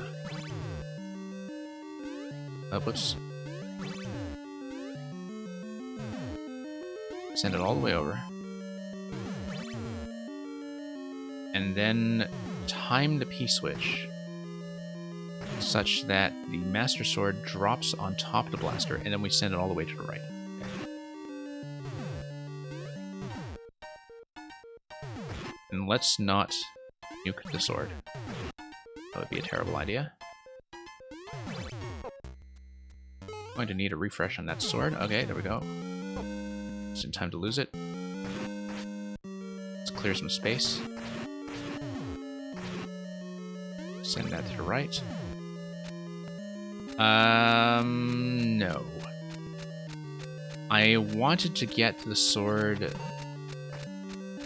Whoops. Send it all the way over. And then time the P-switch such that the Master Sword drops on top of the blaster, and then we send it all the way to the right. And let's not nuke the sword. That would be a terrible idea. Going to need a refresh on that sword. Okay, there we go. Just in time to lose it. Let's clear some space. Send that to the right. No. I wanted to get the sword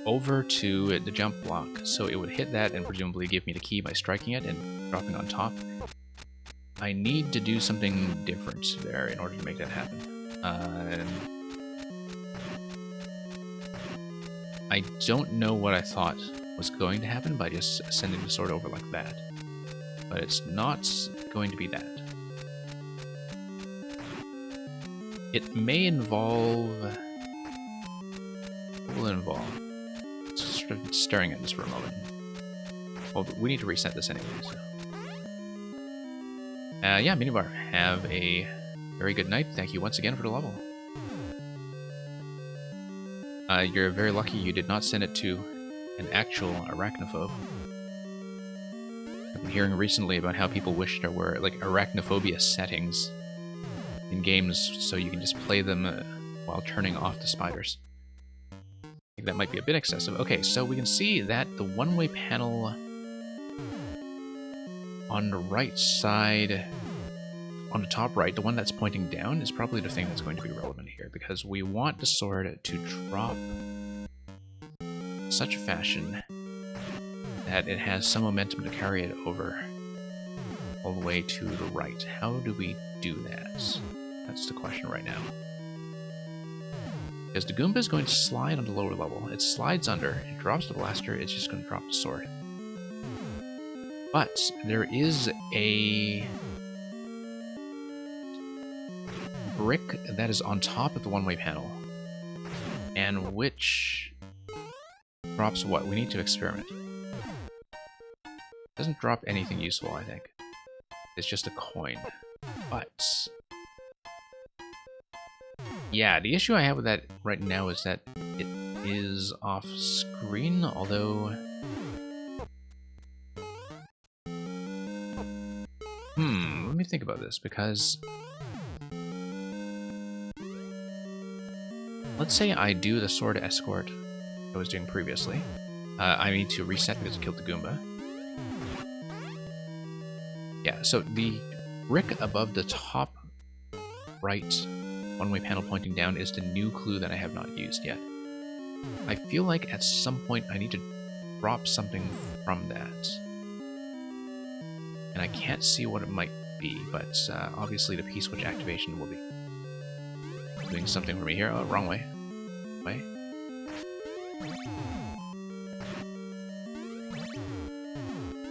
over to the jump block, so it would hit that and presumably give me the key by striking it and dropping on top. I need to do something different there in order to make that happen. I don't know what I thought was going to happen by just sending the sword over like that. But it's not going to be that. It may involve... What will it involve? Just sort of staring at this for a moment. Well, we need to reset this anyway, so... yeah, Minibar, have a very good night. Thank you once again for the level. You're very lucky you did not send it to an actual arachnophobe. I've been hearing recently about how people wish there were, like, arachnophobia settings in games so you can just play them while turning off the spiders. I think that might be a bit excessive. Okay, so we can see that the one-way panel on the right side, on the top right, the one that's pointing down, is probably the thing that's going to be relevant here, because we want the sword to drop in such a fashion that it has some momentum to carry it over all the way to the right. How do we do that? That's the question right now. Because the Goomba is going to slide on the lower level. It slides under, it drops the blaster, it's just going to drop the sword. But there is a brick that is on top of the one-way panel, and which drops what? We need to experiment. Doesn't drop anything useful, I think. It's just a coin. But yeah, the issue I have with that right now is that it is off screen, although let me think about this, because let's say I do the sword escort I was doing previously. I need to reset because it killed the Goomba. Yeah, so the brick above the top right one-way panel pointing down is the new clue that I have not used yet. I feel like at some point I need to drop something from that. And I can't see what it might be, but obviously the P-switch activation will be doing something for me here. Oh, wrong way. Way.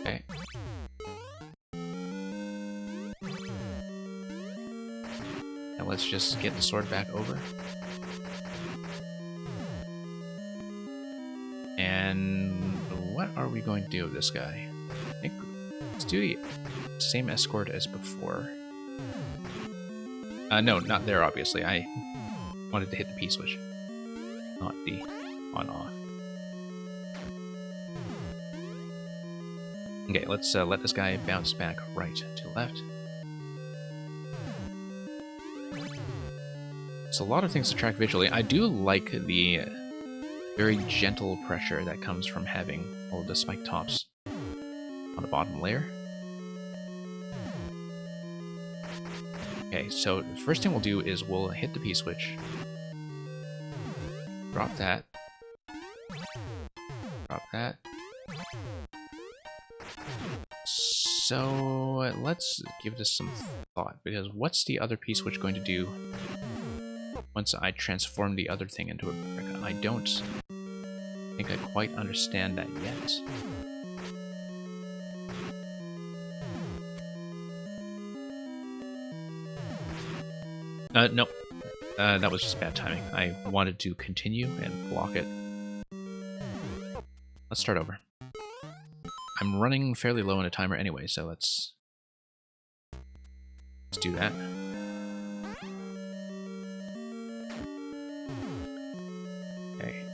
Okay. Now let's just get the sword back over. And what are we going to do with this guy? I think let's do the same escort as before. No, not there, obviously. I wanted to hit the P-switch, not the on-off. Okay, let's let this guy bounce back right to left. So a lot of things to track visually. I do like the very gentle pressure that comes from having all of the spike tops on the bottom layer. Okay, so the first thing we'll do is we'll hit the P-switch. Drop that. Drop that. So let's give this some thought, because what's the other P-switch going to do once I transform the other thing into a brick? I don't think I quite understand that yet. Nope. That was just bad timing. I wanted to continue and block it. Let's start over. I'm running fairly low on a timer anyway, so let's do that. Okay.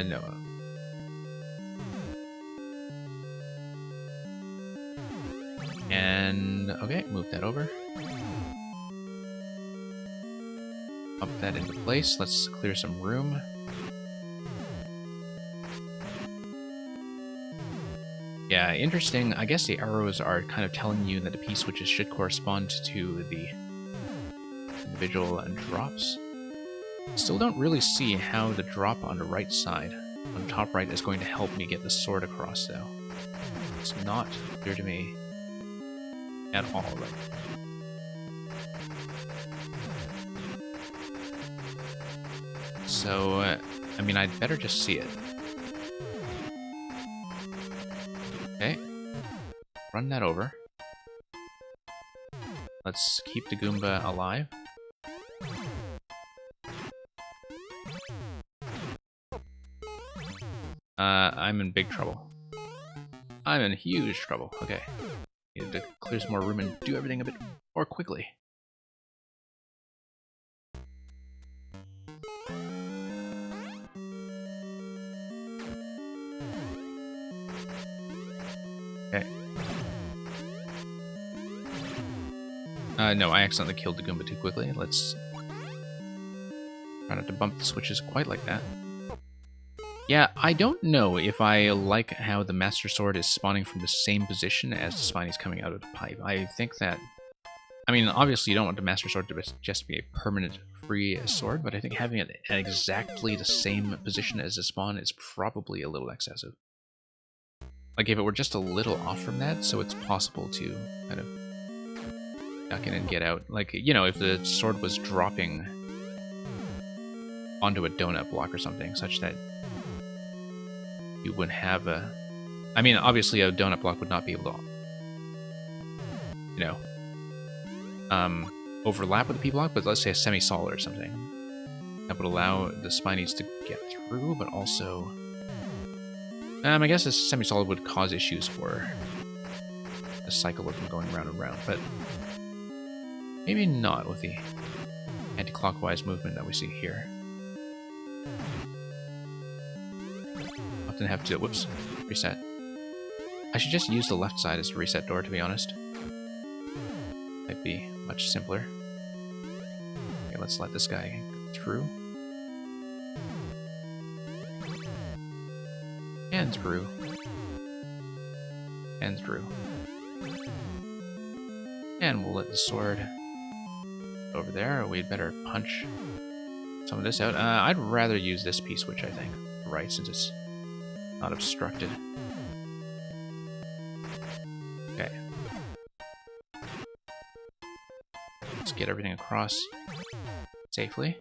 No. And, okay, move that over. Pop that into place. Let's clear some room. Yeah, interesting. I guess the arrows are kind of telling you that the P-switches should correspond to the individual drops. Still don't really see how the drop on the right side, on the top right, is going to help me get the sword across, though. It's not clear to me at all, right? So, I mean, I'd better just see it. Okay. Run that over. Let's keep the Goomba alive. I'm in big trouble. I'm in huge trouble. Okay. Need to clear some more room and do everything a bit more quickly. Okay. No, I accidentally killed the Goomba too quickly. Let's try not to bump the switches quite like that. Yeah, I don't know if I like how the Master Sword is spawning from the same position as the Spinies coming out of the pipe. I think that... I mean, obviously you don't want the Master Sword to just be a permanent free sword, but I think having it at exactly the same position as the spawn is probably a little excessive. Like, if it were just a little off from that, so it's possible to kind of duck in and get out. Like, you know, if the sword was dropping onto a donut block or something, such that you would have a... I mean, obviously a donut block would not be able to, you know, overlap with the P block, but let's say a semi-solid or something. That would allow the Spinies to get through, but also... I guess a semi-solid would cause issues for a cycle of them going round and round, but maybe not with the anti-clockwise movement that we see here. Often have to, whoops, reset. I should just use the left side as a reset door, to be honest. Might be much simpler. Okay, let's let this guy go through. And through. And through. And we'll let the sword over there. We'd better punch some of this out. I'd rather use this P-switch, I think. Right, since it's not obstructed. Okay. Let's get everything across safely.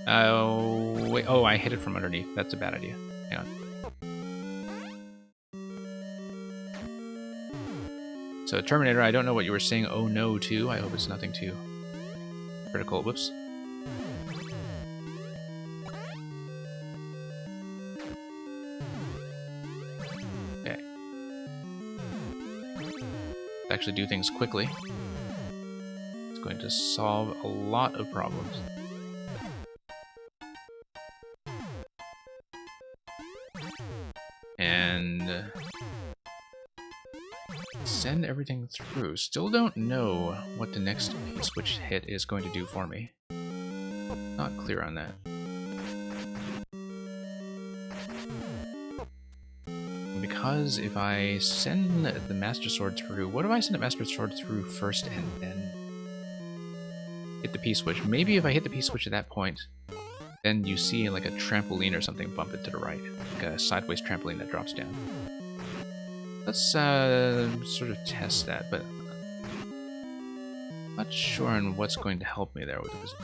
Oh, wait. Oh, I hit it from underneath. That's a bad idea. Hang on. So, Terminator, I don't know what you were saying oh no to. I hope it's nothing too critical. Whoops. Okay. Let's actually do things quickly. Let's going to solve a lot of problems. And send everything through. Still don't know what the next switch hit is going to do for me. Not clear on that. Because if I send the Master Sword through, what if I send the Master Sword through first and then hit the P-switch? Maybe if I hit the P-switch at that point, then you see like a trampoline or something bump it to the right. Like a sideways trampoline that drops down. Let's sort of test that, but I'm not sure on what's going to help me there with this.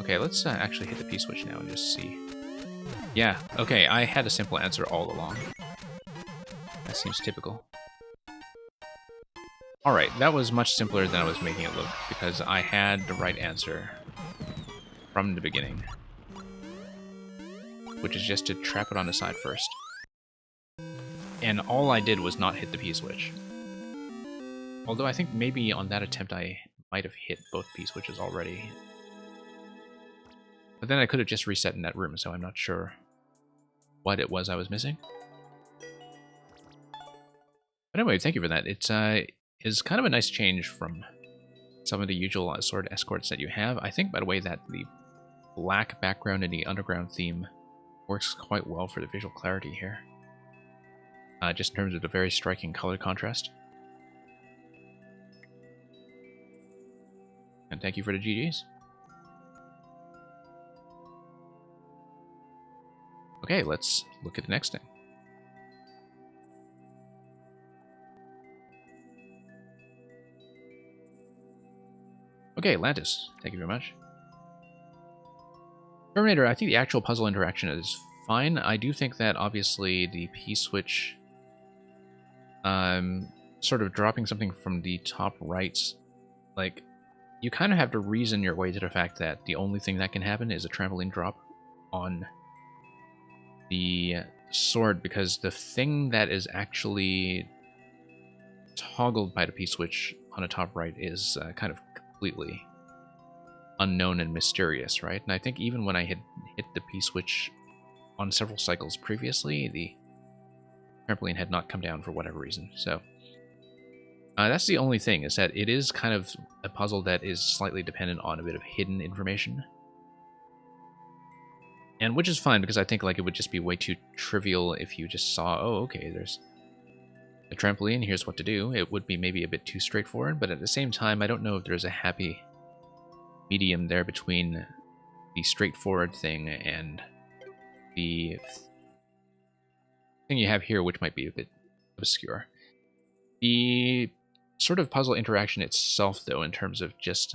Okay, let's actually hit the P-switch now and just see. Yeah, okay, I had a simple answer all along. That seems typical. Alright, that was much simpler than I was making it look, because I had the right answer from the beginning. Which is just to trap it on the side first. And all I did was not hit the P-switch. Although I think maybe on that attempt I might have hit both P-switches already. But then I could have just reset in that room, so I'm not sure what it was I was missing. But anyway, thank you for that. It is kind of a nice change from some of the usual sword escorts that you have. I think, by the way, that the black background in the underground theme works quite well for the visual clarity here. Just in terms of the very striking color contrast. And thank you for the GGs. Okay, let's look at the next thing. Okay, Atlantis. Thank you very much. Terminator, I think the actual puzzle interaction is fine. I do think that, obviously, the P-switch sort of dropping something from the top right, like, you kind of have to reason your way to the fact that the only thing that can happen is a trampoline drop on the sword, because the thing that is actually toggled by the P-switch on the top right is kind of completely unknown and mysterious, right? And I think even when I had hit the P-switch on several cycles previously, the trampoline had not come down for whatever reason. So that's the only thing, is that it is kind of a puzzle that is slightly dependent on a bit of hidden information. And which is fine, because I think like it would just be way too trivial if you just saw, oh, okay, there's a trampoline, here's what to do. It would be maybe a bit too straightforward, but at the same time, I don't know if there's a happy medium there between the straightforward thing and the thing you have here, which might be a bit obscure. The sort of puzzle interaction itself, though, in terms of just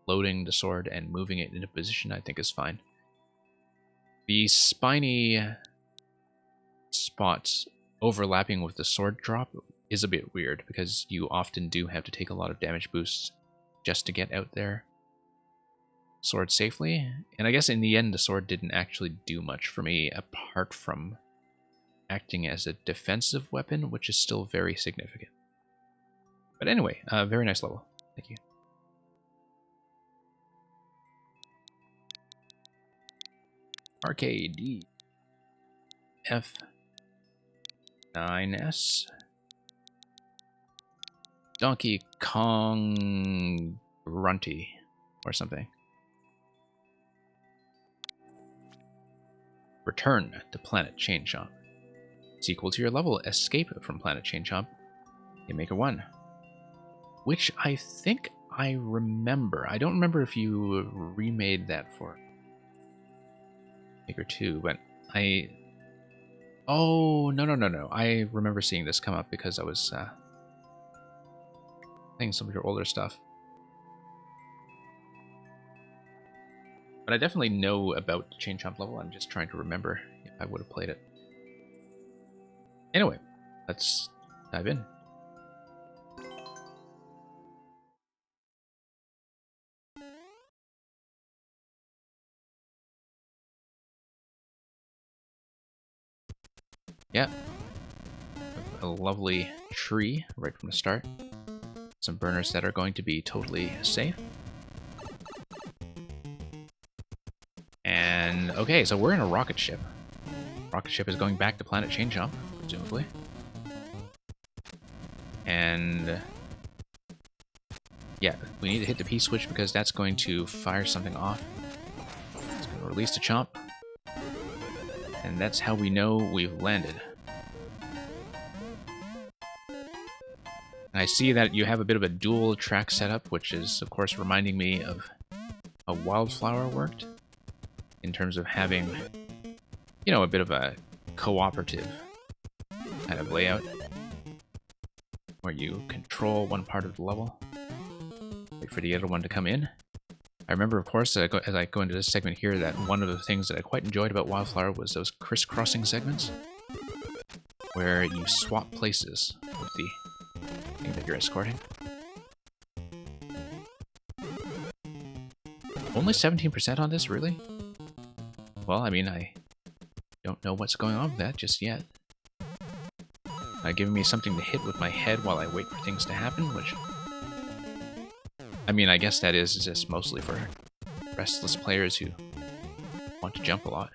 loading the sword and moving it into position, I think is fine. The spiny spots overlapping with the sword drop is a bit weird, because you often do have to take a lot of damage boosts just to get out there sword safely. And I guess in the end, the sword didn't actually do much for me, apart from acting as a defensive weapon, which is still very significant. But anyway, very nice level. Thank you. Arcade F9S Donkey Kong Grunty or something. Return to Planet Chain Chomp. Sequel to your level, Escape from Planet Chain Chomp, in Maker 1. Which I think I remember. I don't remember if you remade that for Maker 2, but I... Oh, no. I remember seeing this come up because I was playing some of your older stuff. But I definitely know about the Chain Chomp level. I'm just trying to remember if I would have played it. Anyway, let's dive in. Yeah. a lovely tree right from the start. Some burners that are going to be totally safe. And, okay, so we're in a rocket ship. Rocket ship is going back to planet Chain Chomp, presumably. And yeah, we need to hit the P switch because that's going to fire something off. It's going to release the Chomp. And that's how we know we've landed. I see that you have a bit of a dual track setup, which is, of course, reminding me of how Wildflower worked in terms of having, you know, a bit of a cooperative kind of layout where you control one part of the level, wait for the other one to come in. I remember, of course, as I go into this segment here, that one of the things that I quite enjoyed about Wildflower was those crisscrossing segments, where you swap places with the thing that you're escorting. Only 17% on this, really? Well, I mean, I don't know what's going on with that just yet. Giving me something to hit with my head while I wait for things to happen, which... I mean, I guess that is just mostly for restless players who want to jump a lot.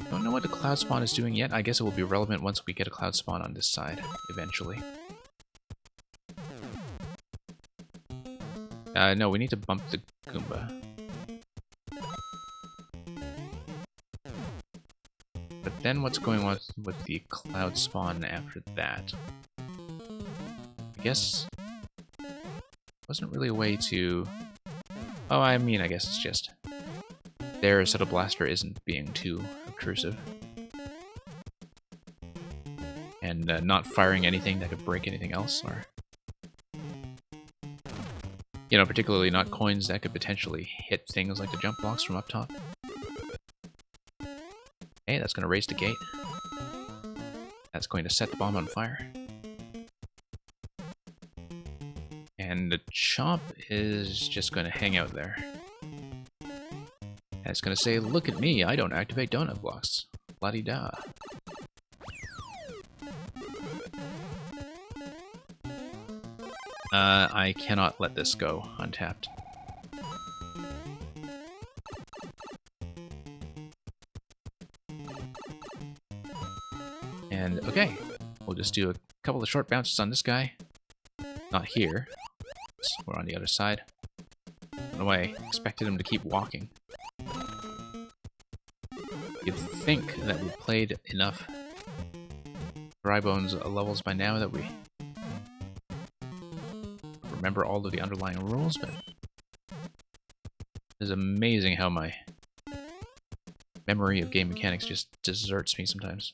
Don't know what the Cloud Spawn is doing yet. I guess it will be relevant once we get a Cloud Spawn on this side, eventually. No, we need to bump the Goomba. But then what's going on with the Cloud Spawn after that? I guess... wasn't really a way to... Oh, I mean, I guess it's just... there so the blaster isn't being too obtrusive. And not firing anything that could break anything else, or... you know, particularly not coins that could potentially hit things like the jump blocks from up top. Okay, that's going to raise the gate. That's going to set the bomb on fire. And the Chomp is just going to hang out there. And it's going to say, look at me, I don't activate donut blocks. La-di-da. I cannot let this go untapped. And, okay, we'll just do a couple of short bounces on this guy. Not here. We're on the other side. I don't know why I expected him to keep walking. You'd think that we played enough Dry Bones levels by now that we remember all of the underlying rules, but it's amazing how my memory of game mechanics just deserts me sometimes.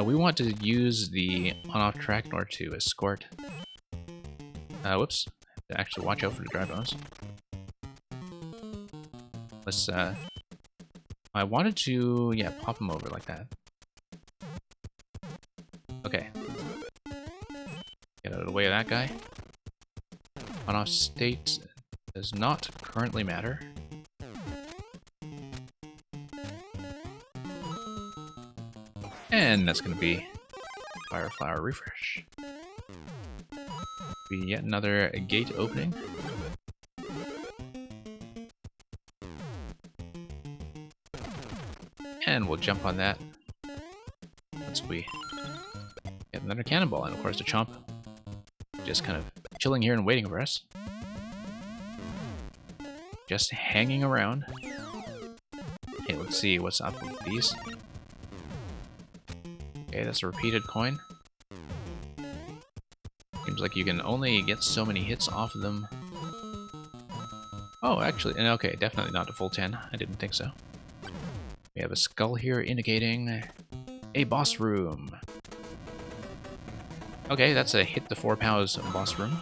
We want to use the on-off track in order to escort. Whoops. I have to actually watch out for the Dry Bones. Let's, I wanted to, yeah, pop him over like that. Okay. Get out of the way of that guy. On-off state does not currently matter. And that's going to be Fire Flower Refresh. Be yet another gate opening. And we'll jump on that once we get another cannonball. And of course the Chomp just kind of chilling here and waiting for us. Just hanging around. Okay, let's see what's up with these. Okay, that's a repeated coin. Seems like you can only get so many hits off of them. Oh, actually, okay, definitely not a full 10. I didn't think so. We have a skull here indicating a boss room. Okay, that's a hit the 4 pows boss room.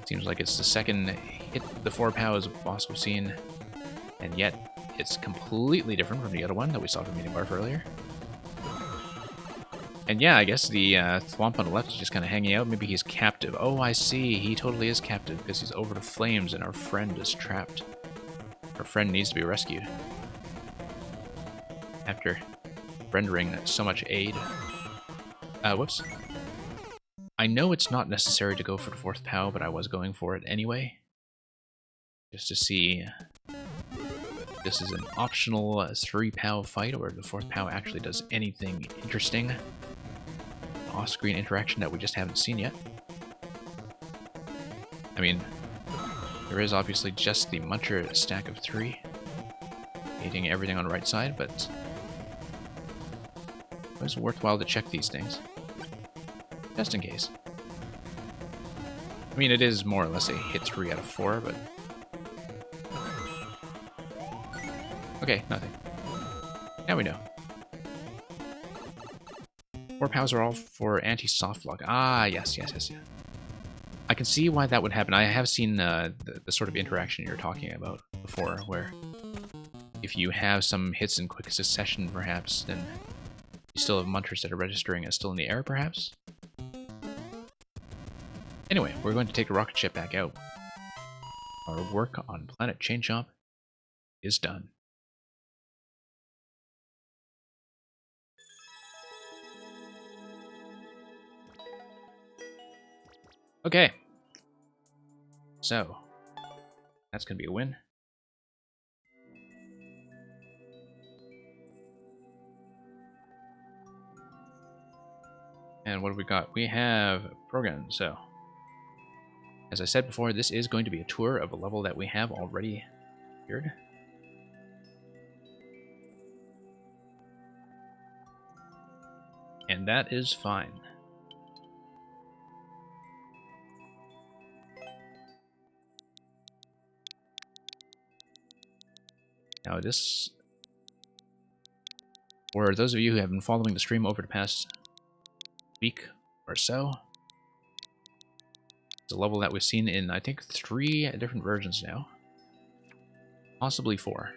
Seems like it's the second hit the 4 pows boss we've seen, and yet it's completely different from the other one that we saw from Meaning Barf earlier. And yeah, I guess the Thwomp on the left is just kind of hanging out. Maybe he's captive. Oh, I see. He totally is captive because he's over the flames and our friend is trapped. Our friend needs to be rescued. After rendering so much aid. Whoops. I know it's not necessary to go for the 4th POW, but I was going for it anyway. Just to see if this is an optional 3 POW fight, or the 4th POW actually does anything interesting. Off-screen interaction that we just haven't seen yet. I mean, there is obviously just the Muncher stack of 3, hitting everything on the right side, but it's worthwhile to check these things. Just in case. I mean, it is more or less a hit 3 out of 4, but... Okay, nothing. Now we know. 4 POWs are all for anti-soft lock. Ah, yes. I can see why that would happen. I have seen the sort of interaction you're talking about before, where if you have some hits in quick succession, perhaps, then you still have Munchers that are registering as still in the air, perhaps? Anyway, we're going to take the rocket ship back out. Our work on Planet Chain Chomp is done. Okay. So, that's going to be a win. And what have we got? We have Progan, so... As I said before, this is going to be a tour of a level that we have already cleared. And that is fine. Now this, for those of you who have been following the stream over the past week or so, it's a level that we've seen in, I think, 3 different versions now. Possibly 4.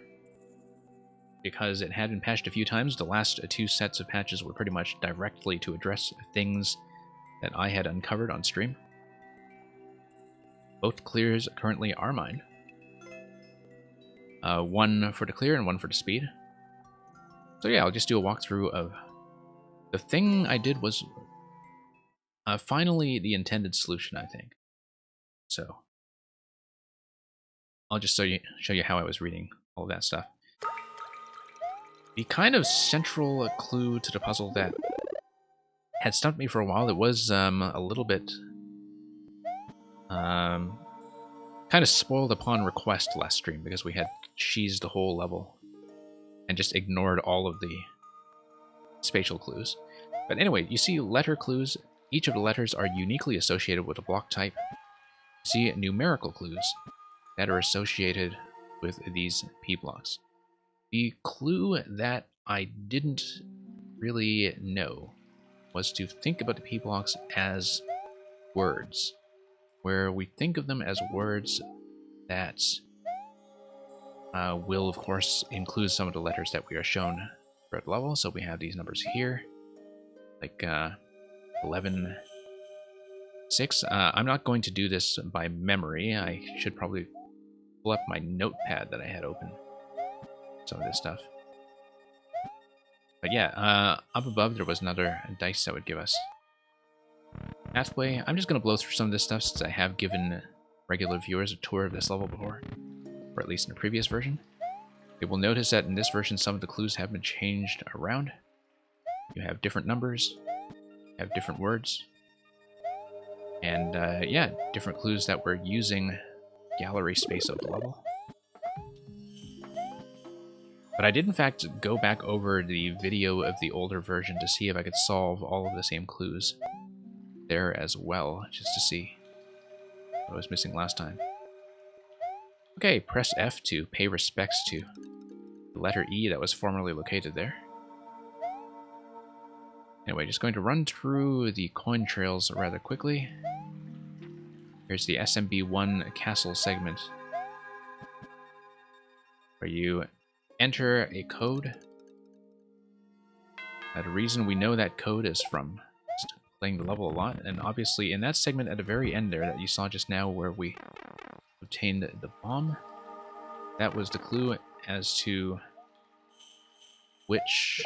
Because it had been patched a few times. The last 2 sets of patches were pretty much directly to address things that I had uncovered on stream. Both clears currently are mine. One for the clear and one for the speed. So yeah, I'll just do a walkthrough of... The thing I did was finally the intended solution, I think. So I'll just show you how I was reading all of that stuff. The kind of central clue to the puzzle that had stumped me for a while, it was a little bit kind of spoiled upon request last stream, because we had cheesed the whole level and just ignored all of the spatial clues. But anyway, you see letter clues. Each of the letters are uniquely associated with a block type. You see numerical clues that are associated with these P blocks. The clue that I didn't really know was to think about the P blocks as words, where we think of them as words that will, of course, include some of the letters that we are shown throughout the level. So we have these numbers here, like 11, 6. I'm not going to do this by memory. I should probably pull up my notepad that I had open. Some of this stuff. But yeah, up above there was another dice that would give us pathway. I'm just going to blow through some of this stuff since I have given regular viewers a tour of this level before, or at least in a previous version. You will notice that in this version some of the clues have been changed around. You have different numbers, you have different words, and yeah, different clues that we're using gallery space of the level. But I did in fact go back over the video of the older version to see if I could solve all of the same clues there as well, just to see what I was missing last time. Okay, press F to pay respects to the letter E that was formerly located there. Anyway, just going to run through the coin trails rather quickly. Here's the SMB1 castle segment, where you enter a code. The reason we know that code is from just playing the level a lot, and obviously in that segment at the very end there that you saw just now where we obtained the bomb, that was the clue as to which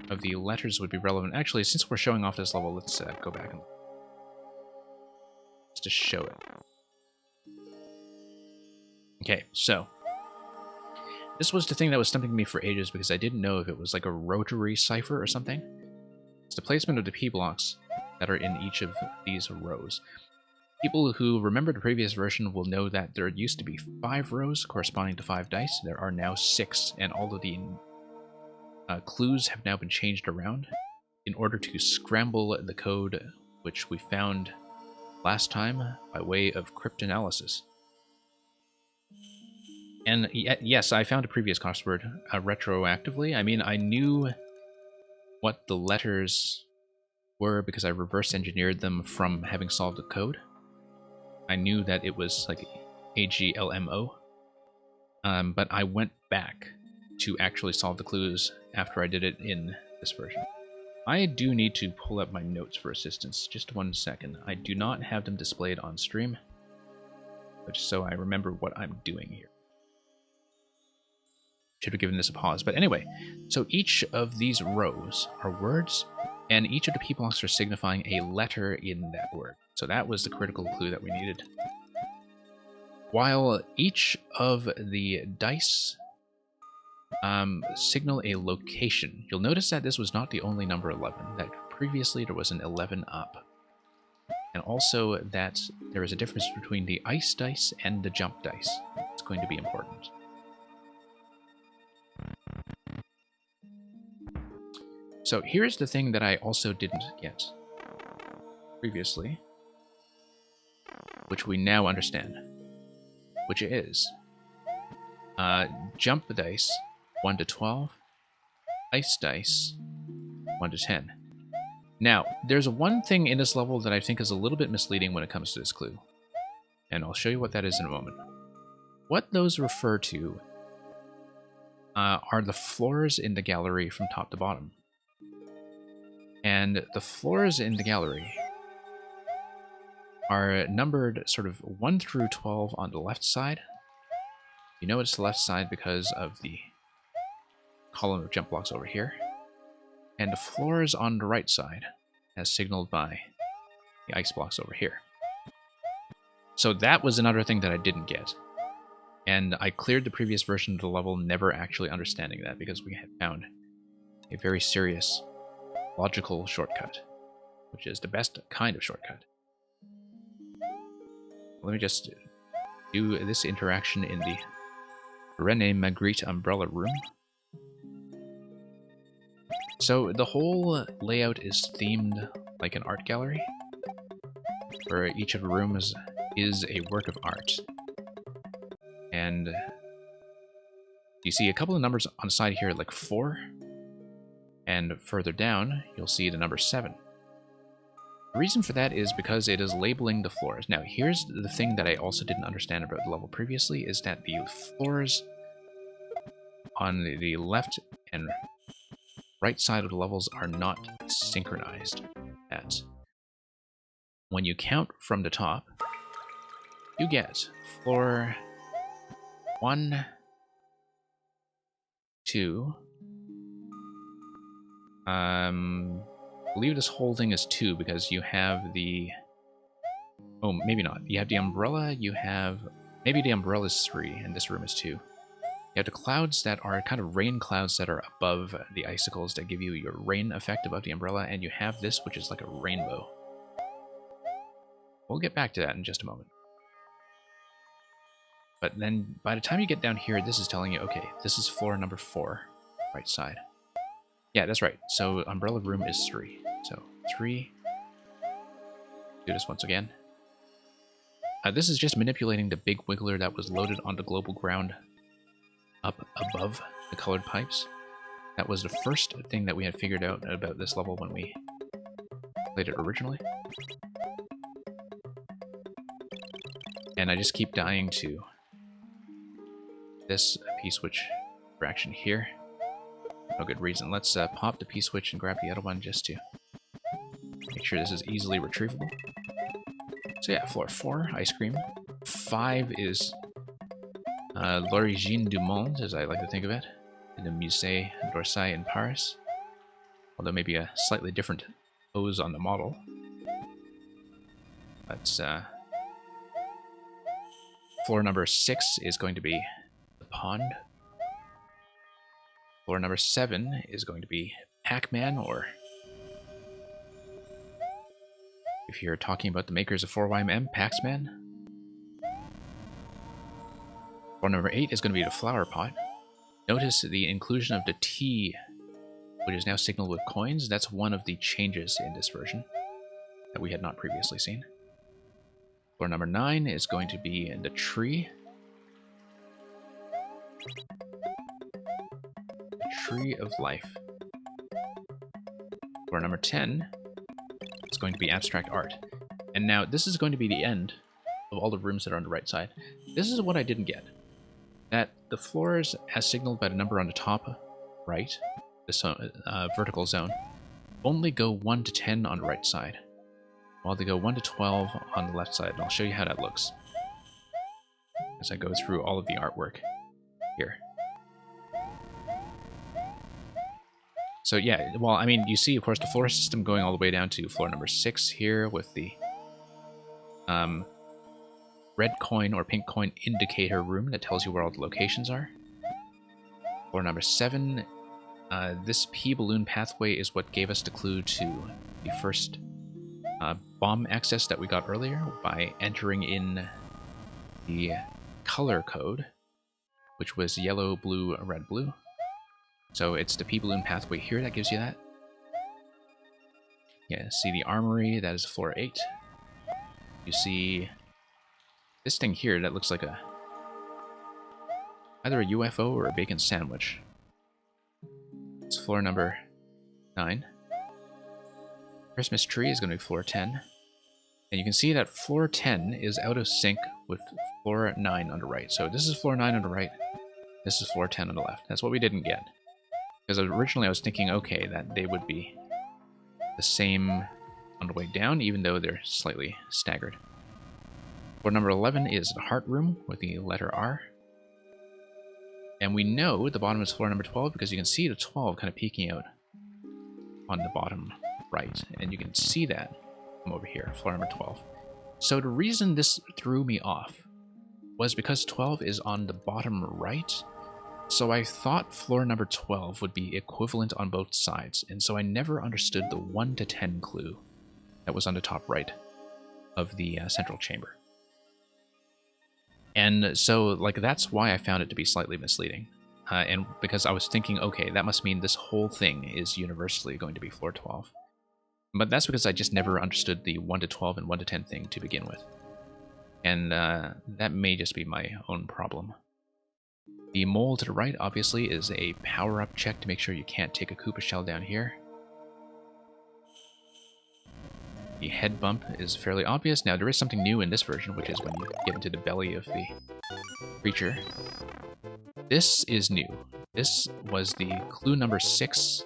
of the letters would be relevant. Actually, since we're showing off this level, let's go back and just to show it. Okay, so this was the thing that was stumping me for ages because I didn't know if it was like a rotary cipher or something. It's the placement of the P blocks that are in each of these rows. People who remember the previous version will know that there used to be 5 rows corresponding to 5 dice. There are now 6, and all of the clues have now been changed around in order to scramble the code which we found last time by way of cryptanalysis. And yes, I found a previous crossword retroactively. I mean, I knew what the letters were because I reverse engineered them from having solved the code. I knew that it was like AGLMO, but I went back to actually solve the clues after I did it in this version. I do need to pull up my notes for assistance. Just 1 second. I do not have them displayed on stream, but just so I remember what I'm doing here. Should have given this a pause. But anyway, so each of these rows are words, and each of the P blocks are signifying a letter in that word. So that was the critical clue that we needed. While each of the dice signal a location, you'll notice that this was not the only number 11, that previously there was an 11 up. And also that there is a difference between the ice dice and the jump dice. It's going to be important. So here's the thing that I also didn't get previously, which we now understand, which is jump dice 1 to 12, ice dice 1 to 10. Now, there's one thing in this level that I think is a little bit misleading when it comes to this clue, and I'll show you what that is in a moment. What those refer to are the floors in the gallery from top to bottom. And the floors in the gallery are numbered sort of 1 through 12 on the left side. You know it's the left side because of the column of jump blocks over here. And the floors on the right side, as signaled by the ice blocks over here. So that was another thing that I didn't get. And I cleared the previous version of the level never actually understanding that because we had found a very serious logical shortcut, which is the best kind of shortcut. Let me just do this interaction in the René Magritte umbrella room. So the whole layout is themed like an art gallery, where each of the rooms is a work of art. And you see a couple of numbers on the side here, like 4, and further down, you'll see the number 7. The reason for that is because it is labeling the floors. Now, here's the thing that I also didn't understand about the level previously, is that the floors on the left and right side of the levels are not synchronized. That when you count from the top, you get floor 1, 2, I believe this whole thing is 2 because you have the... Oh, maybe not. You have the umbrella, you have... Maybe the umbrella is 3, and this room is 2. You have the clouds that are kind of rain clouds that are above the icicles that give you your rain effect above the umbrella, and you have this, which is like a rainbow. We'll get back to that in just a moment. But then, by the time you get down here, this is telling you, okay, this is floor number 4, right side. Yeah, that's right. So umbrella room is 3. So 3. Do this once again. This is just manipulating the big wiggler that was loaded onto global ground up above the colored pipes. That was the first thing that we had figured out about this level when we played it originally. And I just keep dying to this P-switch fraction here. No good reason. Let's pop the P-switch and grab the other one just to make sure this is easily retrievable. So yeah, floor 4, ice cream. 5 is L'Origine du Monde, as I like to think of it, in the Musée d'Orsay in Paris. although maybe a slightly different pose on the model. But floor number 6 is going to be the pond. Floor number 7 is going to be Pac-Man, or if you're talking about the makers of 4YMM, Paxman. Floor number 8 is going to be the flower pot. Notice the inclusion of the T, which is now signaled with coins. That's one of the changes in this version that we had not previously seen. Floor number 9 is going to be the tree. The Tree of Life. Floor number 10 is going to be abstract art. And now this is going to be the end of all the rooms that are on the right side. This is what I didn't get. That the floors, as signaled by the number on the top right, this vertical zone, only go 1 to 10 on the right side, while they go 1 to 12 on the left side. And I'll show you how that looks as I go through all of the artwork here. So yeah, well, I mean, you see, of course, the floor system going all the way down to floor number 6 here with the red coin or pink coin indicator room that tells you where all the locations are. Floor number 7, this P balloon pathway is what gave us the clue to the first bomb access that we got earlier by entering in the color code, which was yellow, blue, red, blue. So it's the P balloon pathway here that gives you that. Yeah, see the armory, that is floor 8. You see this thing here that looks like either a UFO or a bacon sandwich. It's floor number 9. Christmas tree is going to be floor 10. And you can see that floor 10 is out of sync with floor 9 on the right. So this is floor 9 on the right. This is floor 10 on the left. That's what we didn't get. Because originally I was thinking, okay, that they would be the same on the way down, even though they're slightly staggered. Floor number 11 is the heart room with the letter R. And we know the bottom is floor number 12 because you can see the 12 kind of peeking out on the bottom right. And you can see that from over here, floor number 12. So the reason this threw me off was because 12 is on the bottom right. So I thought floor number 12 would be equivalent on both sides. And so I never understood the 1 to 10 clue that was on the top right of the central chamber. And so, like, that's why I found it to be slightly misleading. And because I was thinking, okay, that must mean this whole thing is universally going to be floor 12. But that's because I just never understood the 1 to 12 and 1 to 10 thing to begin with. And that may just be my own problem. The mole to the right, obviously, is a power-up check to make sure you can't take a Koopa shell down here. The head bump is fairly obvious. Now, there is something new in this version, which is when you get into the belly of the creature. This is new. This was the clue number 6,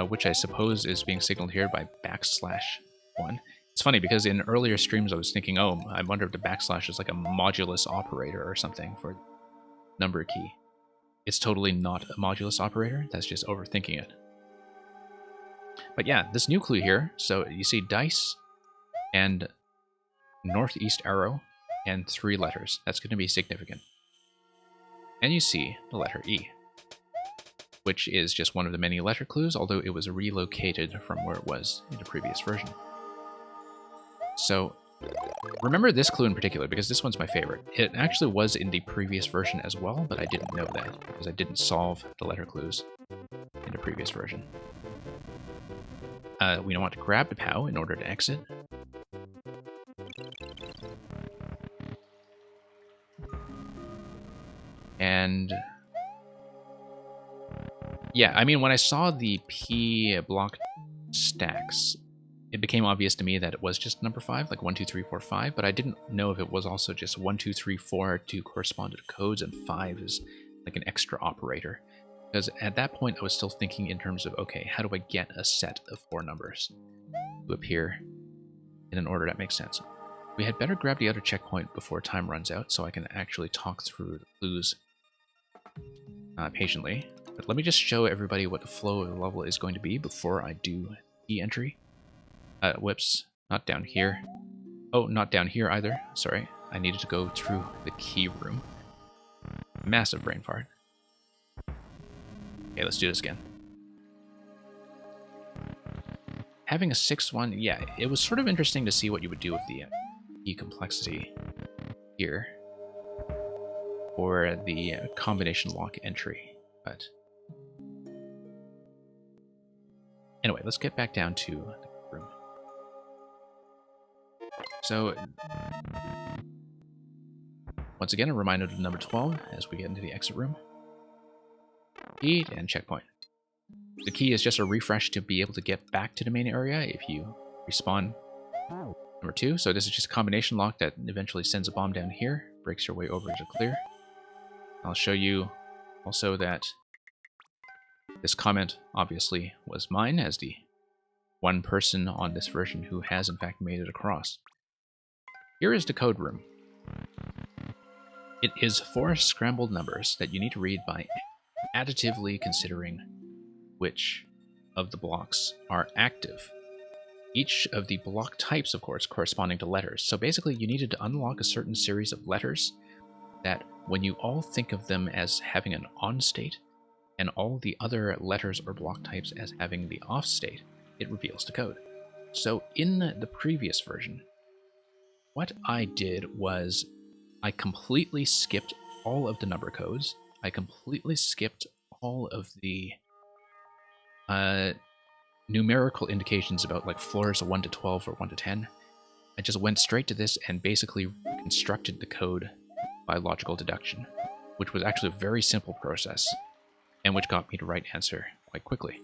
which I suppose is being signaled here by \1. It's funny, because in earlier streams I was thinking, oh, I wonder if the backslash is like a modulus operator or something for number key. It's totally not a modulus operator. That's just overthinking it. But yeah, this new clue here, so you see dice and northeast arrow and 3 letters. That's going to be significant. And you see the letter E, which is just one of the many letter clues, although it was relocated from where it was in the previous version. So remember this clue in particular, because this one's my favorite. It actually was in the previous version as well, but I didn't know that, because I didn't solve the letter clues in the previous version. We don't want to grab the POW in order to exit. And yeah, I mean, when I saw the P block stacks, it became obvious to me that it was just number 5, like 1, 2, 3, 4, 5, but I didn't know if it was also just 1, 2, 3, 4 to correspond to the codes, and 5 is like an extra operator. Because at that point, I was still thinking in terms of, okay, how do I get a set of 4 numbers to appear in an order that makes sense? We had better grab the other checkpoint before time runs out so I can actually talk through the clues patiently. But let me just show everybody what the flow of the level is going to be before I do key entry. Whoops, not down here. Oh, not down here either. Sorry, I needed to go through the key room. Massive brain fart. Okay, let's do this again. Having a 6-1, yeah, it was sort of interesting to see what you would do with the key complexity here for the combination lock entry, but anyway, let's get back down to the room. So, once again, a reminder to number 12 as we get into the exit room. Key and checkpoint. The key is just a refresh to be able to get back to the main area if you respawn number 2. So this is just a combination lock that eventually sends a bomb down here, breaks your way over into clear. I'll show you also that this comment obviously was mine as the one person on this version who has in fact made it across. Here is the code room. It is 4 scrambled numbers that you need to read by additively considering which of the blocks are active. Each of the block types, of course, corresponding to letters. So basically, you needed to unlock a certain series of letters that when you all think of them as having an on state, and all the other letters or block types as having the off state, it reveals the code. So in the previous version, what I did was I completely skipped all of the number codes. I completely skipped all of the numerical indications about like floors of 1 to 12 or 1 to 10. I just went straight to this and basically constructed the code by logical deduction, which was actually a very simple process and which got me the right answer quite quickly.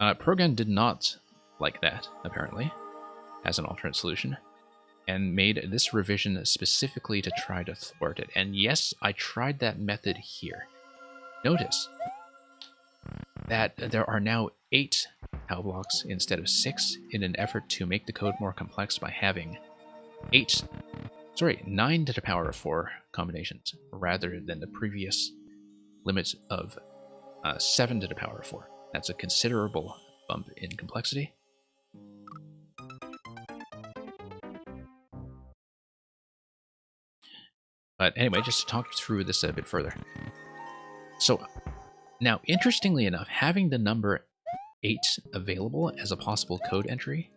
Progan did not like that, apparently, as an alternate solution, and made this revision specifically to try to thwart it. And yes, I tried that method here. Notice that there are now 8 tau blocks instead of 6 in an effort to make the code more complex by having 9 to the power of 4 combinations rather than the previous limit of 7 to the power of 4. That's a considerable bump in complexity. But anyway, just to talk through this a bit further. So now, interestingly enough, having the number 8 available as a possible code entry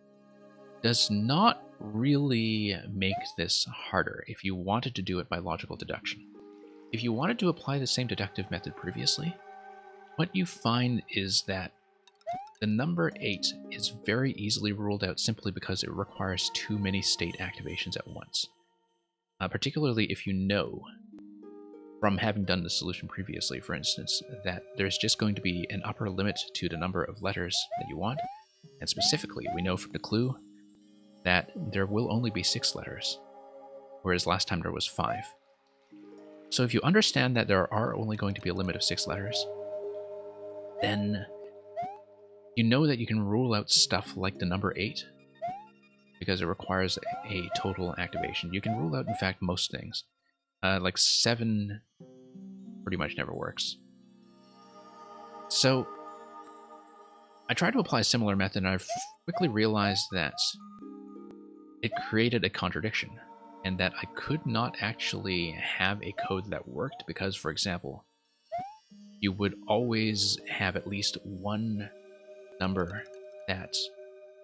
does not really make this harder if you wanted to do it by logical deduction. If you wanted to apply the same deductive method previously, what you find is that the number 8 is very easily ruled out simply because it requires too many state activations at once. Particularly if you know, from having done the solution previously, for instance, that there's just going to be an upper limit to the number of letters that you want, and specifically, we know from the clue that there will only be 6 letters, whereas last time there was 5. So if you understand that there are only going to be a limit of 6 letters, then you know that you can rule out stuff like the number 8, because it requires a total activation. You can rule out, in fact, most things. Like 7 pretty much never works. So I tried to apply a similar method, and I quickly realized that it created a contradiction, and that I could not actually have a code that worked because, for example, you would always have at least one number that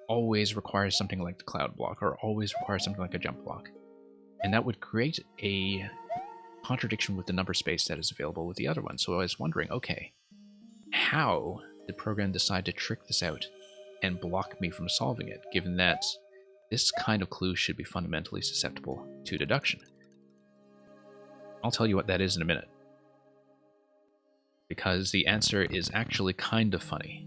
always requires something like the cloud block, or always requires something like a jump block. And that would create a contradiction with the number space that is available with the other one. So I was wondering, okay, how did Program decide to trick this out and block me from solving it, given that this kind of clue should be fundamentally susceptible to deduction? I'll tell you what that is in a minute, because the answer is actually kind of funny.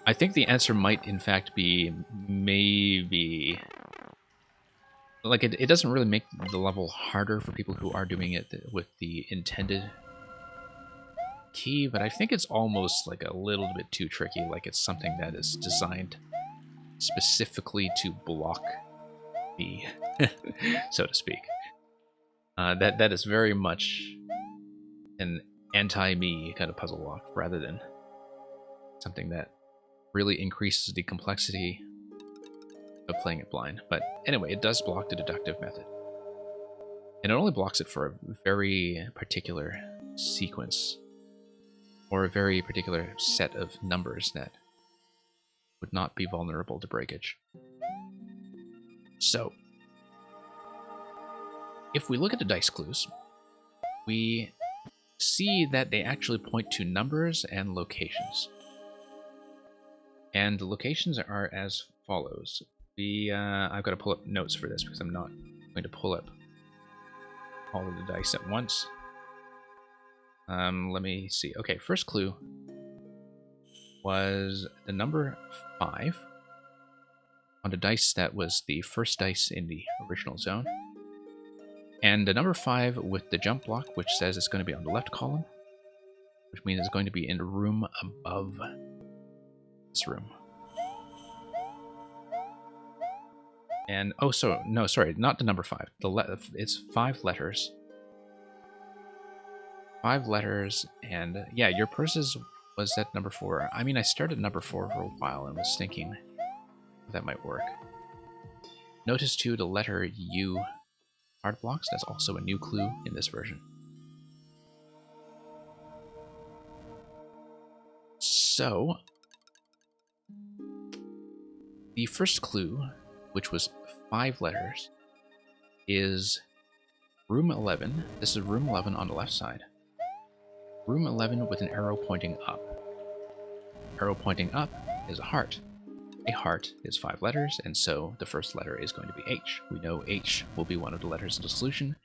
I think the answer might, in fact, be maybe... Like, it doesn't really make the level harder for people who are doing it with the intended key, but I think it's almost like a little bit too tricky, like it's something that is designed specifically to block me, so to speak. That is very much an anti-me kind of puzzle walk rather than something that really increases the complexity of playing it blind. But anyway, it does block the deductive method. And it only blocks it for a very particular sequence or a very particular set of numbers that would not be vulnerable to breakage. So, if we look at the dice clues, we see that they actually point to numbers and locations. And the locations are as follows. I've got to pull up notes for this because I'm not going to pull up all of the dice at once. Let me see. Okay, first clue was the number 5 on the dice that was the first dice in the original zone. And the number 5 with the jump block, which says it's going to be on the left column, which means it's going to be in the room above this room. And, oh, so, no, sorry, not the number 5. It's 5 letters. 5 letters, and yeah, your purses was at number 4. I mean, I started number 4 for a while and was thinking that might work. Notice too the letter U card blocks. That's also a new clue in this version. So, the first clue, which was 5 letters, is room 11. This is room 11 on the left side. Room 11 with an arrow pointing up. Arrow pointing up is a heart. A heart is 5 letters, and so the first letter is going to be H. We know H will be one of the letters of the solution.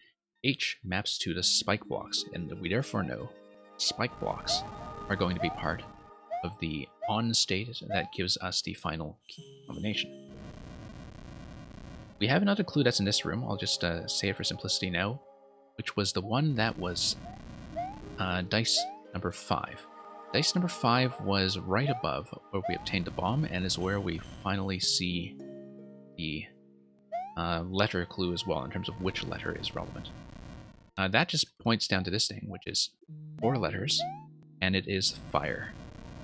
H maps to the spike blocks, and we therefore know spike blocks are going to be part of the on state that gives us the final combination. We have another clue that's in this room. I'll just say it for simplicity now, which was the one that was dice number 5. Dice number 5 was right above where we obtained the bomb, and is where we finally see the letter clue as well, in terms of which letter is relevant. That just points down to this thing, which is 4 letters, and it is fire.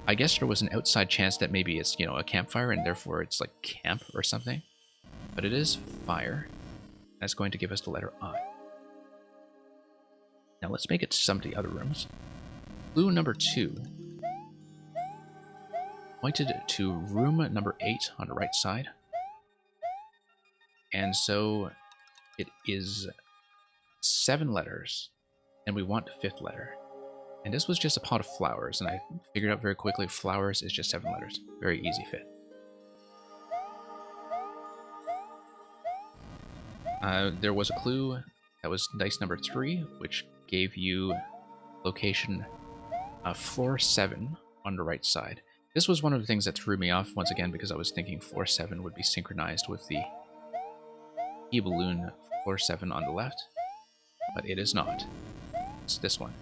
I guess there was an outside chance that maybe it's, a campfire, and therefore it's like camp or something. But it is fire. That's going to give us the letter I. Now let's make it to some of the other rooms. Clue number 2 pointed to room number 8 on the right side. And so it is 7 letters, and we want the 5th letter. And this was just a pot of flowers, and I figured out very quickly flowers is just 7 letters. Very easy fit. There was a clue that was dice number 3, which gave you location floor 7 on the right side. This was one of the things that threw me off once again, because I was thinking floor 7 would be synchronized with the E-balloon floor 7 on the left, but it is not. It's this one.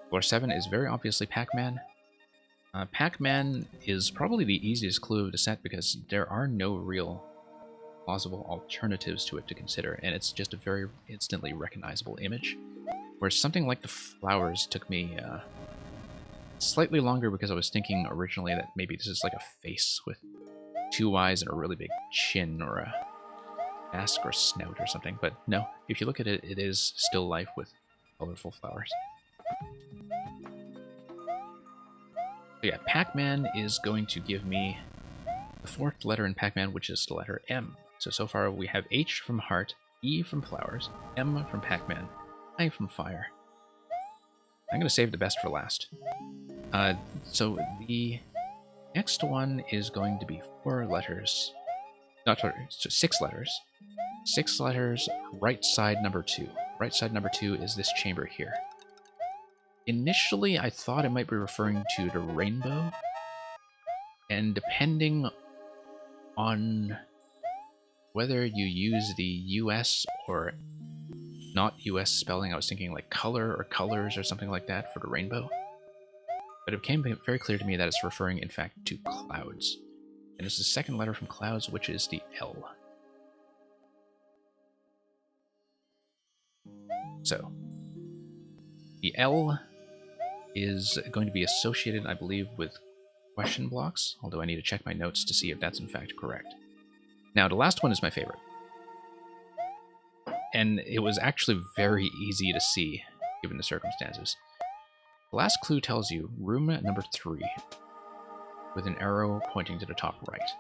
Floor 7 is very obviously Pac-Man. Pac-Man is probably the easiest clue of the set because there are no real plausible alternatives to it to consider, and it's just a very instantly recognizable image. Whereas something like the flowers took me slightly longer because I was thinking originally that maybe this is like a face with 2 eyes and a really big chin, or a mask or snout or something. But no, if you look at it, it is still life with colorful flowers. So yeah, Pac-Man is going to give me the 4th letter in Pac-Man, which is the letter M. So far we have H from heart, E from flowers, M from Pac-Man, I from fire. I'm going to save the best for last. So the next one is going to be 4 letters. Not 4, so 6 letters. 6 letters, right side number 2. Right side number 2 is this chamber here. Initially, I thought it might be referring to the rainbow, and depending on whether you use the US or not US spelling, I was thinking like color or colors or something like that for the rainbow. But it became very clear to me that it's referring, in fact, to clouds. And it's the 2nd letter from clouds, which is the L. So, The L is going to be associated, I believe, with question blocks, although I need to check my notes to see if that's in fact correct. Now, the last one is my favorite. And it was actually very easy to see, given the circumstances. The last clue tells you room number 3, with an arrow pointing to the top right.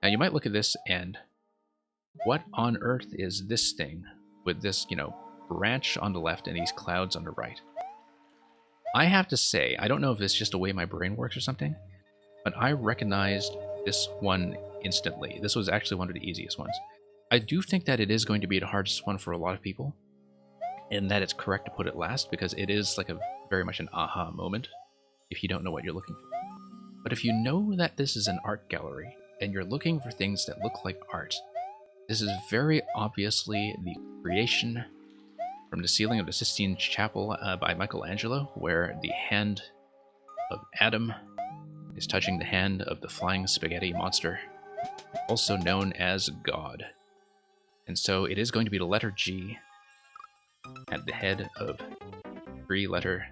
Now, you might look at this and, what on earth is this thing with this, branch on the left and these clouds on the right? I have to say, I don't know if it's just the way my brain works or something, but I recognized this one instantly. This was actually one of the easiest ones. I do think that it is going to be the hardest one for a lot of people, and that it's correct to put it last, because it is like very much an aha moment if you don't know what you're looking for. But if you know that this is an art gallery, and you're looking for things that look like art, this is very obviously the creation from the ceiling of the Sistine Chapel by Michelangelo, where the hand of Adam is touching the hand of the flying spaghetti monster, also known as God. And so it is going to be the letter G at the head of 3-letter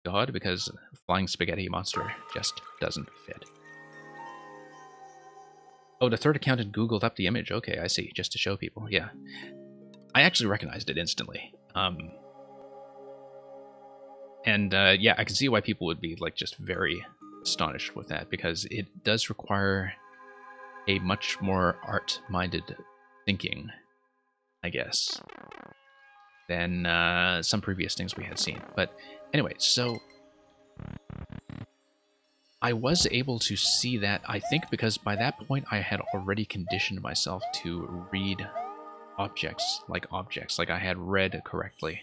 God, because flying spaghetti monster just doesn't fit. Oh, the third account had Googled up the image. Okay, I see. Just to show people. Yeah. I actually recognized it instantly. Yeah, I can see why people would be just very astonished with that, because it does require a much more art-minded thinking, I guess, than some previous things we had seen. But anyway, so I was able to see that, I think, because by that point I had already conditioned myself to read objects. Like I had read correctly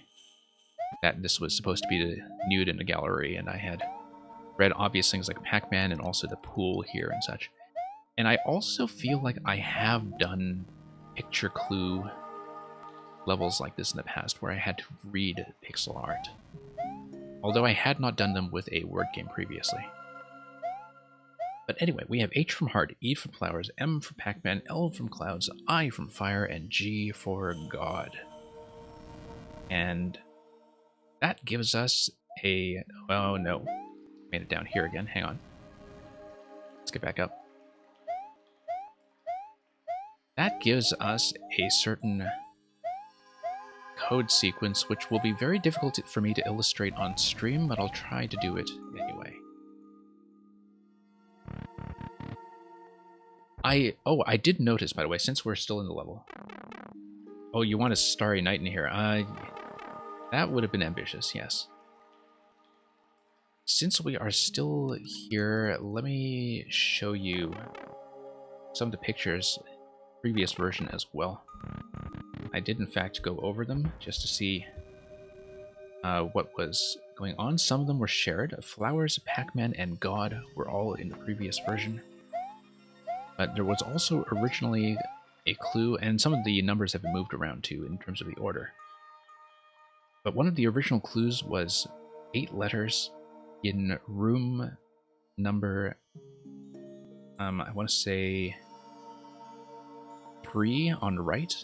that this was supposed to be the nude in the gallery, and I had read obvious things like Pac-Man and also the pool here and such. And I also feel like I have done picture clue levels like this in the past, where I had to read pixel art, although I had not done them with a word game previously. But anyway, we have H from heart, E from flowers, M for Pac-Man, L from clouds, I from fire, and G for God. And that gives us a... oh no, made it down here again, hang on. Let's get back up. That gives us a certain code sequence, which will be very difficult for me to illustrate on stream, but I'll try to do it anyway. I did notice, by the way, since we're still in the level. Oh, you want a Starry Night in here? That would have been ambitious, yes. Since we are still here, let me show you some of the pictures, previous version as well. I did in fact go over them just to see what was going on. Some of them were shared. Flowers, Pac-Man, and God were all in the previous version. But there was also originally a clue, and some of the numbers have been moved around too in terms of the order. But one of the original clues was 8 letters in room number, I want to say 3 on the right,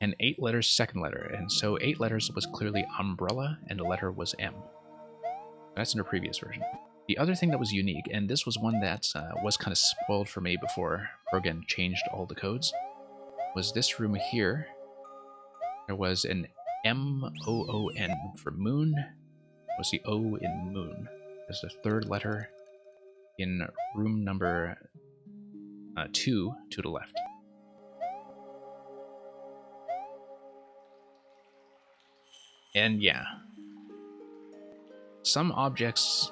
and 8 letters second letter. And so 8 letters was clearly umbrella, and the letter was M. That's in the previous version. The other thing that was unique, and this was one that was kind of spoiled for me before Krogan changed all the codes, was this room here. There was an M-O-O-N for moon. Was the O in moon. As the 3rd letter in room number 2 to the left. And yeah, some objects...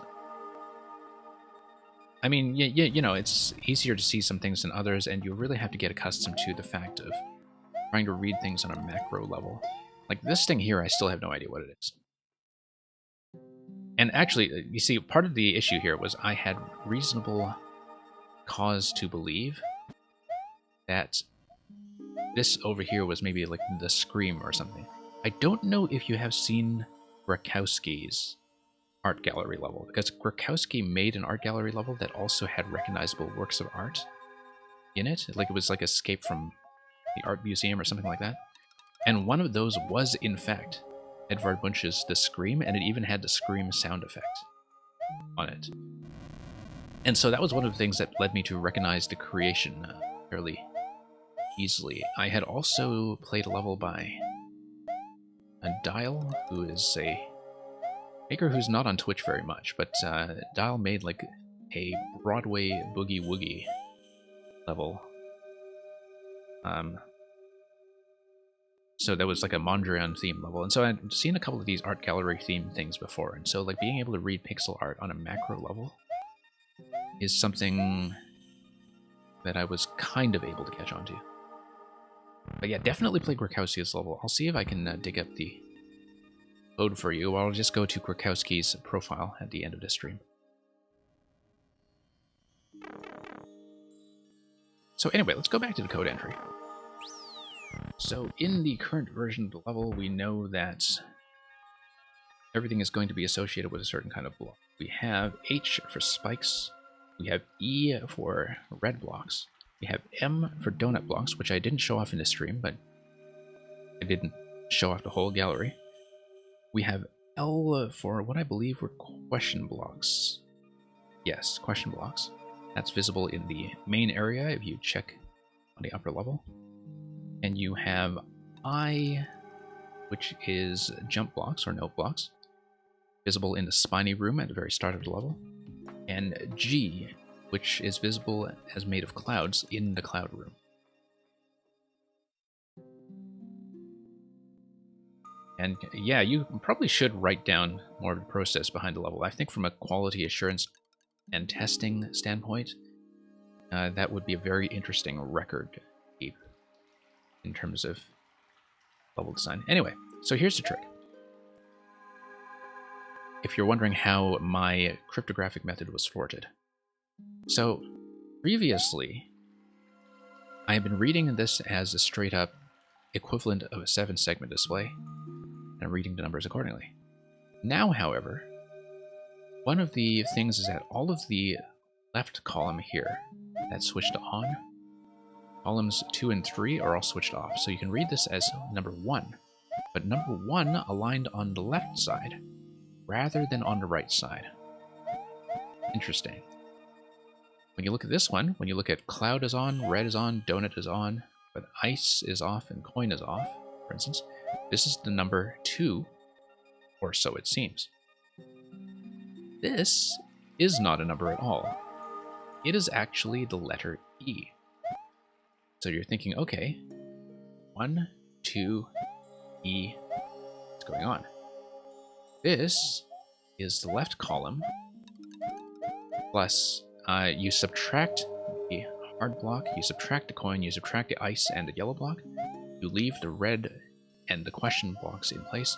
I mean, you know, it's easier to see some things than others, and you really have to get accustomed to the fact of trying to read things on a macro level. Like this thing here, I still have no idea what it is. And actually, you see, part of the issue here was I had reasonable cause to believe that this over here was maybe like the Scream or something. I don't know if you have seen Grakowski's art gallery level, because Grakowski made an art gallery level that also had recognizable works of art in it. Like it was like Escape from the Art Museum or something like that. And one of those was, in fact, Edvard Munch's The Scream, and it even had the Scream sound effect on it. And so that was one of the things that led me to recognize the creation fairly easily. I had also played a level by Dial, who is a maker who's not on Twitch very much, but Dial made like a Broadway boogie woogie level. So that was like a Mondrian theme level, and so I'd seen a couple of these art gallery theme things before, and so like being able to read pixel art on a macro level is something that I was kind of able to catch on to. But yeah, definitely play Grakowski's level. I'll see if I can dig up the code for you, or I'll just go to Grakowski's profile at the end of this stream. So anyway, let's go back to the code entry. So in the current version of the level, we know that everything is going to be associated with a certain kind of block. We have H for spikes, we have E for red blocks, we have M for donut blocks, which I didn't show off in this stream, but I didn't show off the whole gallery. We have L for what I believe were question blocks. Yes, question blocks. That's visible in the main area if you check on the upper level. And you have I, which is jump blocks or note blocks, visible in the spiny room at the very start of the level. And G, which is visible as made of clouds in the cloud room. And yeah, you probably should write down more of the process behind the level. I think from a quality assurance and testing standpoint, that would be a very interesting record to keep in terms of level design. Anyway, so here's the trick. If you're wondering how my cryptographic method was thwarted. So previously, I have been reading this as a straight up equivalent of a 7-segment display, and reading the numbers accordingly. Now, however, one of the things is that all of the left column here that's switched on, columns 2 and 3 are all switched off. So you can read this as number 1, but number 1 aligned on the left side rather than on the right side. Interesting. When you look at this one, when you look at cloud is on, red is on, donut is on, but ice is off and coin is off, for instance, this is the number 2, or so it seems. This is not a number at all. It is actually the letter E. So you're thinking, okay, 1, 2, E, what's going on? This is the left column, plus you subtract the hard block, you subtract the coin, you subtract the ice and the yellow block, you leave the red and the question blocks in place,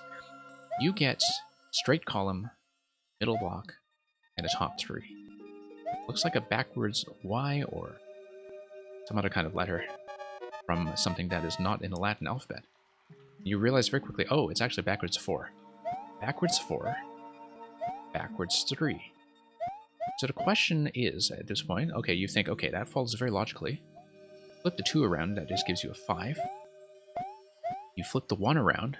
you get straight column, middle block, and a top 3. Looks like a backwards Y or some other kind of letter from something that is not in the Latin alphabet. You realize very quickly, oh, it's actually backwards 4. Backwards 4, backwards 3. So the question is, at this point, okay, you think, okay, that follows very logically. Flip the 2 around, that just gives you a 5. You flip the 1 around,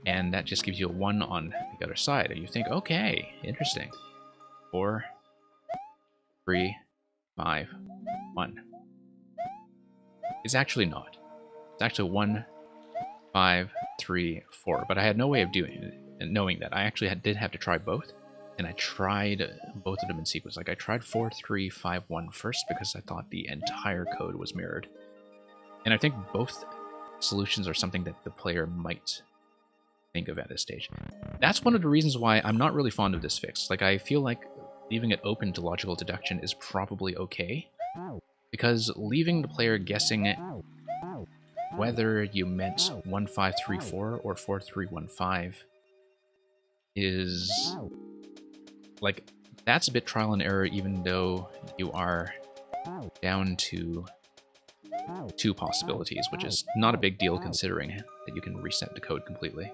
and that just gives you a 1 on the other side. And you think, okay, interesting. 4, 3, 5, 1. It's actually not. It's actually 1, 5, 3, 4. But I had no way of doing it, and knowing that. I actually did have to try both, and I tried both of them in sequence. Like I tried 4, 3, 5, 1 first because I thought the entire code was mirrored. And I think both solutions are something that the player might think of at this stage. That's one of the reasons why I'm not really fond of this fix. Like I feel like leaving it open to logical deduction is probably okay, because leaving the player guessing whether you meant 1534 or 4315 is like, that's a bit trial and error, even though you are down to 2 possibilities, which is not a big deal considering that you can reset the code completely.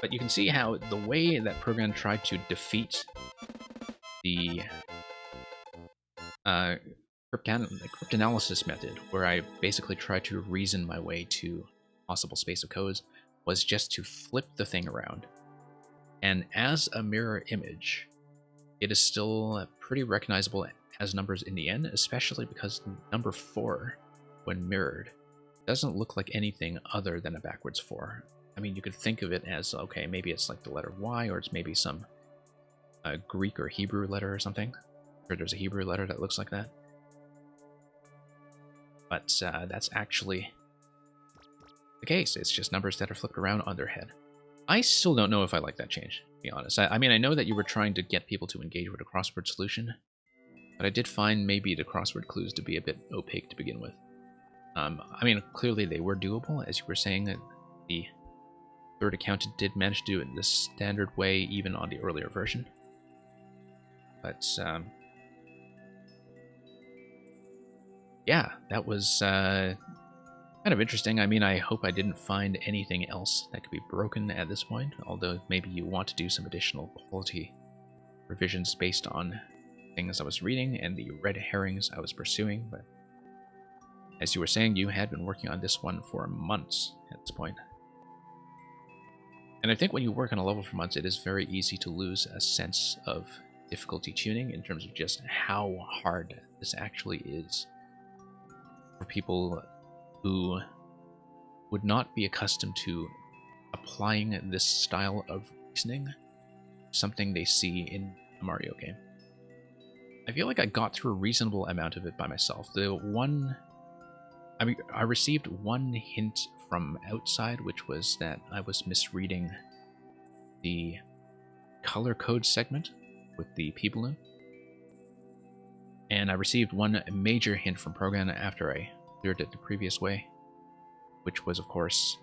But you can see how the way that Program tried to defeat the cryptanalysis method, where I basically tried to reason my way to possible space of codes, was just to flip the thing around. And as a mirror image, it is still pretty recognizable as numbers in the end, especially because number 4, when mirrored, doesn't look like anything other than a backwards 4. I mean, you could think of it as, okay, maybe it's like the letter Y, or it's maybe some Greek or Hebrew letter or something. Or there's a Hebrew letter that looks like that. But that's actually the case. It's just numbers that are flipped around on their head. I still don't know if I like that change, to be honest. I mean, I know that you were trying to get people to engage with a crossword solution, but I did find maybe the crossword clues to be a bit opaque to begin with. I mean, clearly they were doable, as you were saying, that the third accountant did manage to do it in the standard way, even on the earlier version. But, yeah, that was kind of interesting. I mean, I hope I didn't find anything else that could be broken at this point, although maybe you want to do some additional quality revisions based on things I was reading and the red herrings I was pursuing, but as you were saying, you had been working on this one for months at this point. And I think when you work on a level for months, it is very easy to lose a sense of difficulty tuning in terms of just how hard this actually is for people who would not be accustomed to applying this style of reasoning, something they see in a Mario game. I feel like I got through a reasonable amount of it by myself. I received one hint from outside, which was that I was misreading the color code segment with the P-balloon. And I received one major hint from Progan after I cleared it the previous way, which was, of course,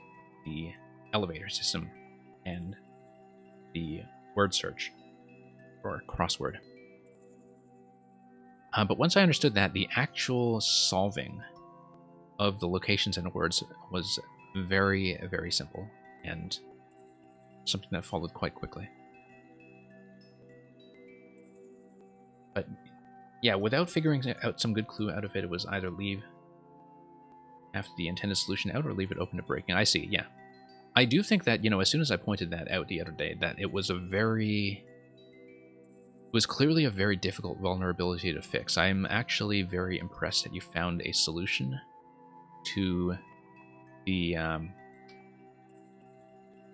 the elevator system and the word search, or crossword. But once I understood that, the actual solving of the locations and words was very, very simple, and something that followed quite quickly. But yeah, without figuring out some good clue out of it, it was either leave after the intended solution out or leave it open to breaking. I see, yeah. I do think that, as soon as I pointed that out the other day, that it was clearly a very difficult vulnerability to fix. I'm actually very impressed that you found a solution to the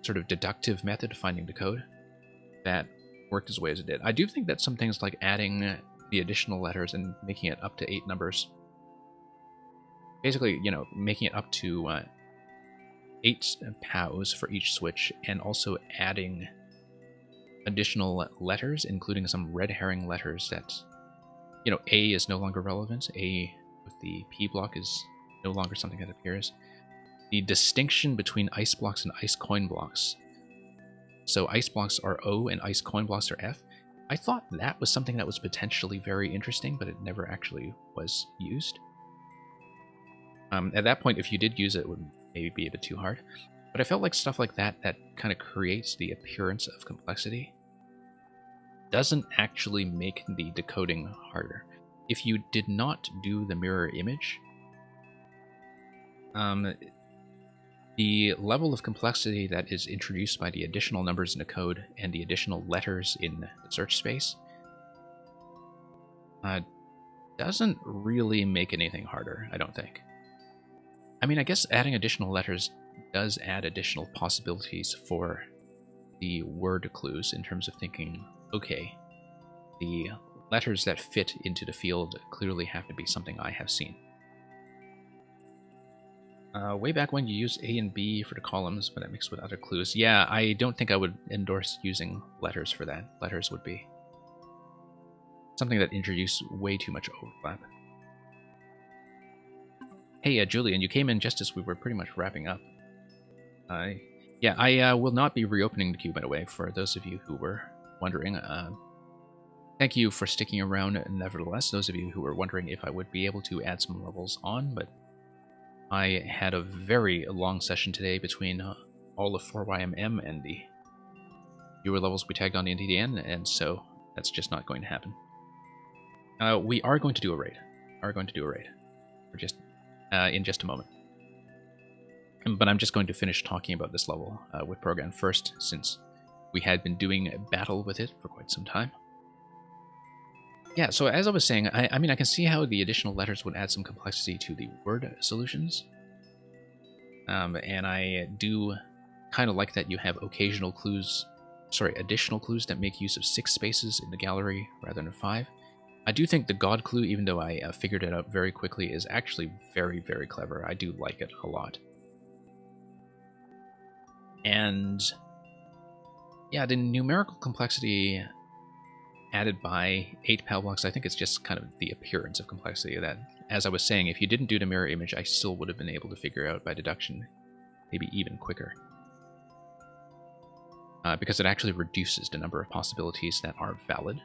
sort of deductive method of finding the code that worked as way as it did. I do think that some things like adding the additional letters and making it up to 8 numbers, basically, making it up to 8 POWs for each switch, and also adding additional letters, including some red herring letters that, A is no longer relevant. A with the P block is no longer something that appears. The distinction between ice blocks and ice coin blocks. So ice blocks are O and ice coin blocks are F. I thought that was something that was potentially very interesting, but it never actually was used. At that point, if you did use it, it would maybe be a bit too hard. But I felt like stuff like that kind of creates the appearance of complexity doesn't actually make the decoding harder. If you did not do the mirror image, the level of complexity that is introduced by the additional numbers in the code and the additional letters in the search space doesn't really make anything harder, I don't think. I mean, I guess adding additional letters does add additional possibilities for the word clues in terms of thinking, okay, the letters that fit into the field clearly have to be something I have seen. Way back when you used A and B for the columns, but it mixed with other clues. Yeah, I don't think I would endorse using letters for that. Letters would be something that introduced way too much overlap. Hey, Julian, you came in just as we were pretty much wrapping up. Yeah, I will not be reopening the queue, by the way, for those of you who were wondering. Thank you for sticking around, nevertheless. Those of you who were wondering if I would be able to add some levels on, but I had a very long session today between all of 4YMM and the fewer levels we tagged on into the end, and so that's just not going to happen. We are going to do a raid. are going to do a raid, or just in just a moment. But I'm just going to finish talking about this level with Progan first, since we had been doing a battle with it for quite some time. Yeah, so as I was saying, I mean, I can see how the additional letters would add some complexity to the word solutions. And I do kind of like that you have additional clues that make use of 6 spaces in the gallery rather than 5. I do think the God clue, even though I figured it out very quickly, is actually very, very clever. I do like it a lot. And yeah, the numerical complexity added by 8 PAL blocks, I think it's just kind of the appearance of complexity of that. As I was saying, if you didn't do the mirror image, I still would have been able to figure out by deduction, maybe even quicker. Because it actually reduces the number of possibilities that are valid.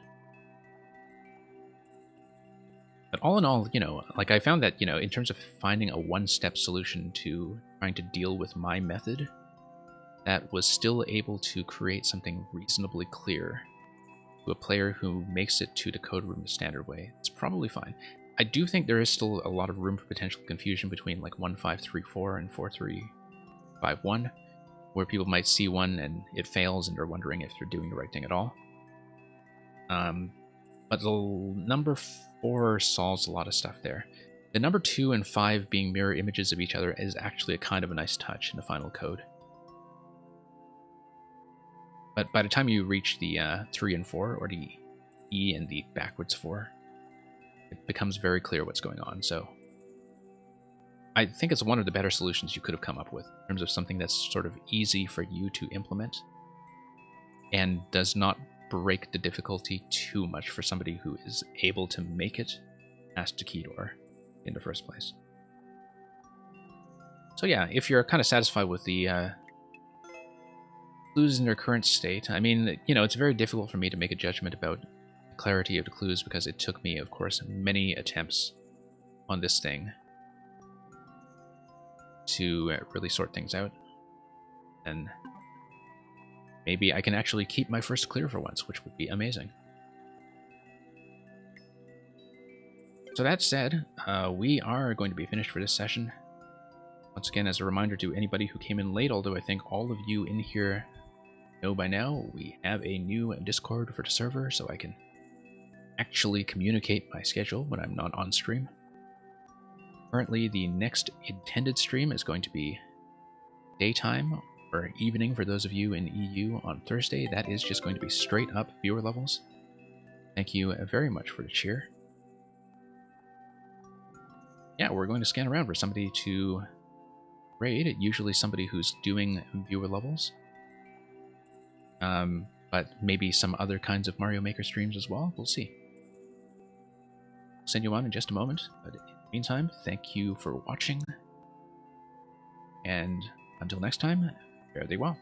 But all in all, you know, like I found that, you know, in terms of finding a one-step solution to trying to deal with my method, that was still able to create something reasonably clear to a player who makes it to the code room the standard way. It's probably fine. I do think there is still a lot of room for potential confusion between like 1534 and 4351, where people might see one and it fails and they're wondering if they're doing the right thing at all. But the number 4 solves a lot of stuff there. The number 2 and 5 being mirror images of each other is actually a kind of a nice touch in the final code. But by the time you reach the 3 and 4, or the E and the backwards 4, it becomes very clear what's going on. So I think it's one of the better solutions you could have come up with in terms of something that's sort of easy for you to implement and does not break the difficulty too much for somebody who is able to make it past the key door in the first place. So yeah, if you're kind of satisfied with the clues in their current state, I mean, you know, it's very difficult for me to make a judgment about the clarity of the clues because it took me, of course, many attempts on this thing to really sort things out. And maybe I can actually keep my first clear for once, which would be amazing. So that said, we are going to be finished for this session. Once again, as a reminder to anybody who came in late, although I think all of you in here know by now, we have a new Discord for the server, so I can actually communicate my schedule when I'm not on stream. Currently, the next intended stream is going to be daytime or evening for those of you in EU on Thursday. That is just going to be straight up viewer levels. Thank you very much for the cheer. Yeah, we're going to scan around for somebody to raid, usually somebody who's doing viewer levels. But maybe some other kinds of Mario Maker streams as well. We'll see. I'll send you on in just a moment, but in the meantime, thank you for watching. And until next time, fare thee well.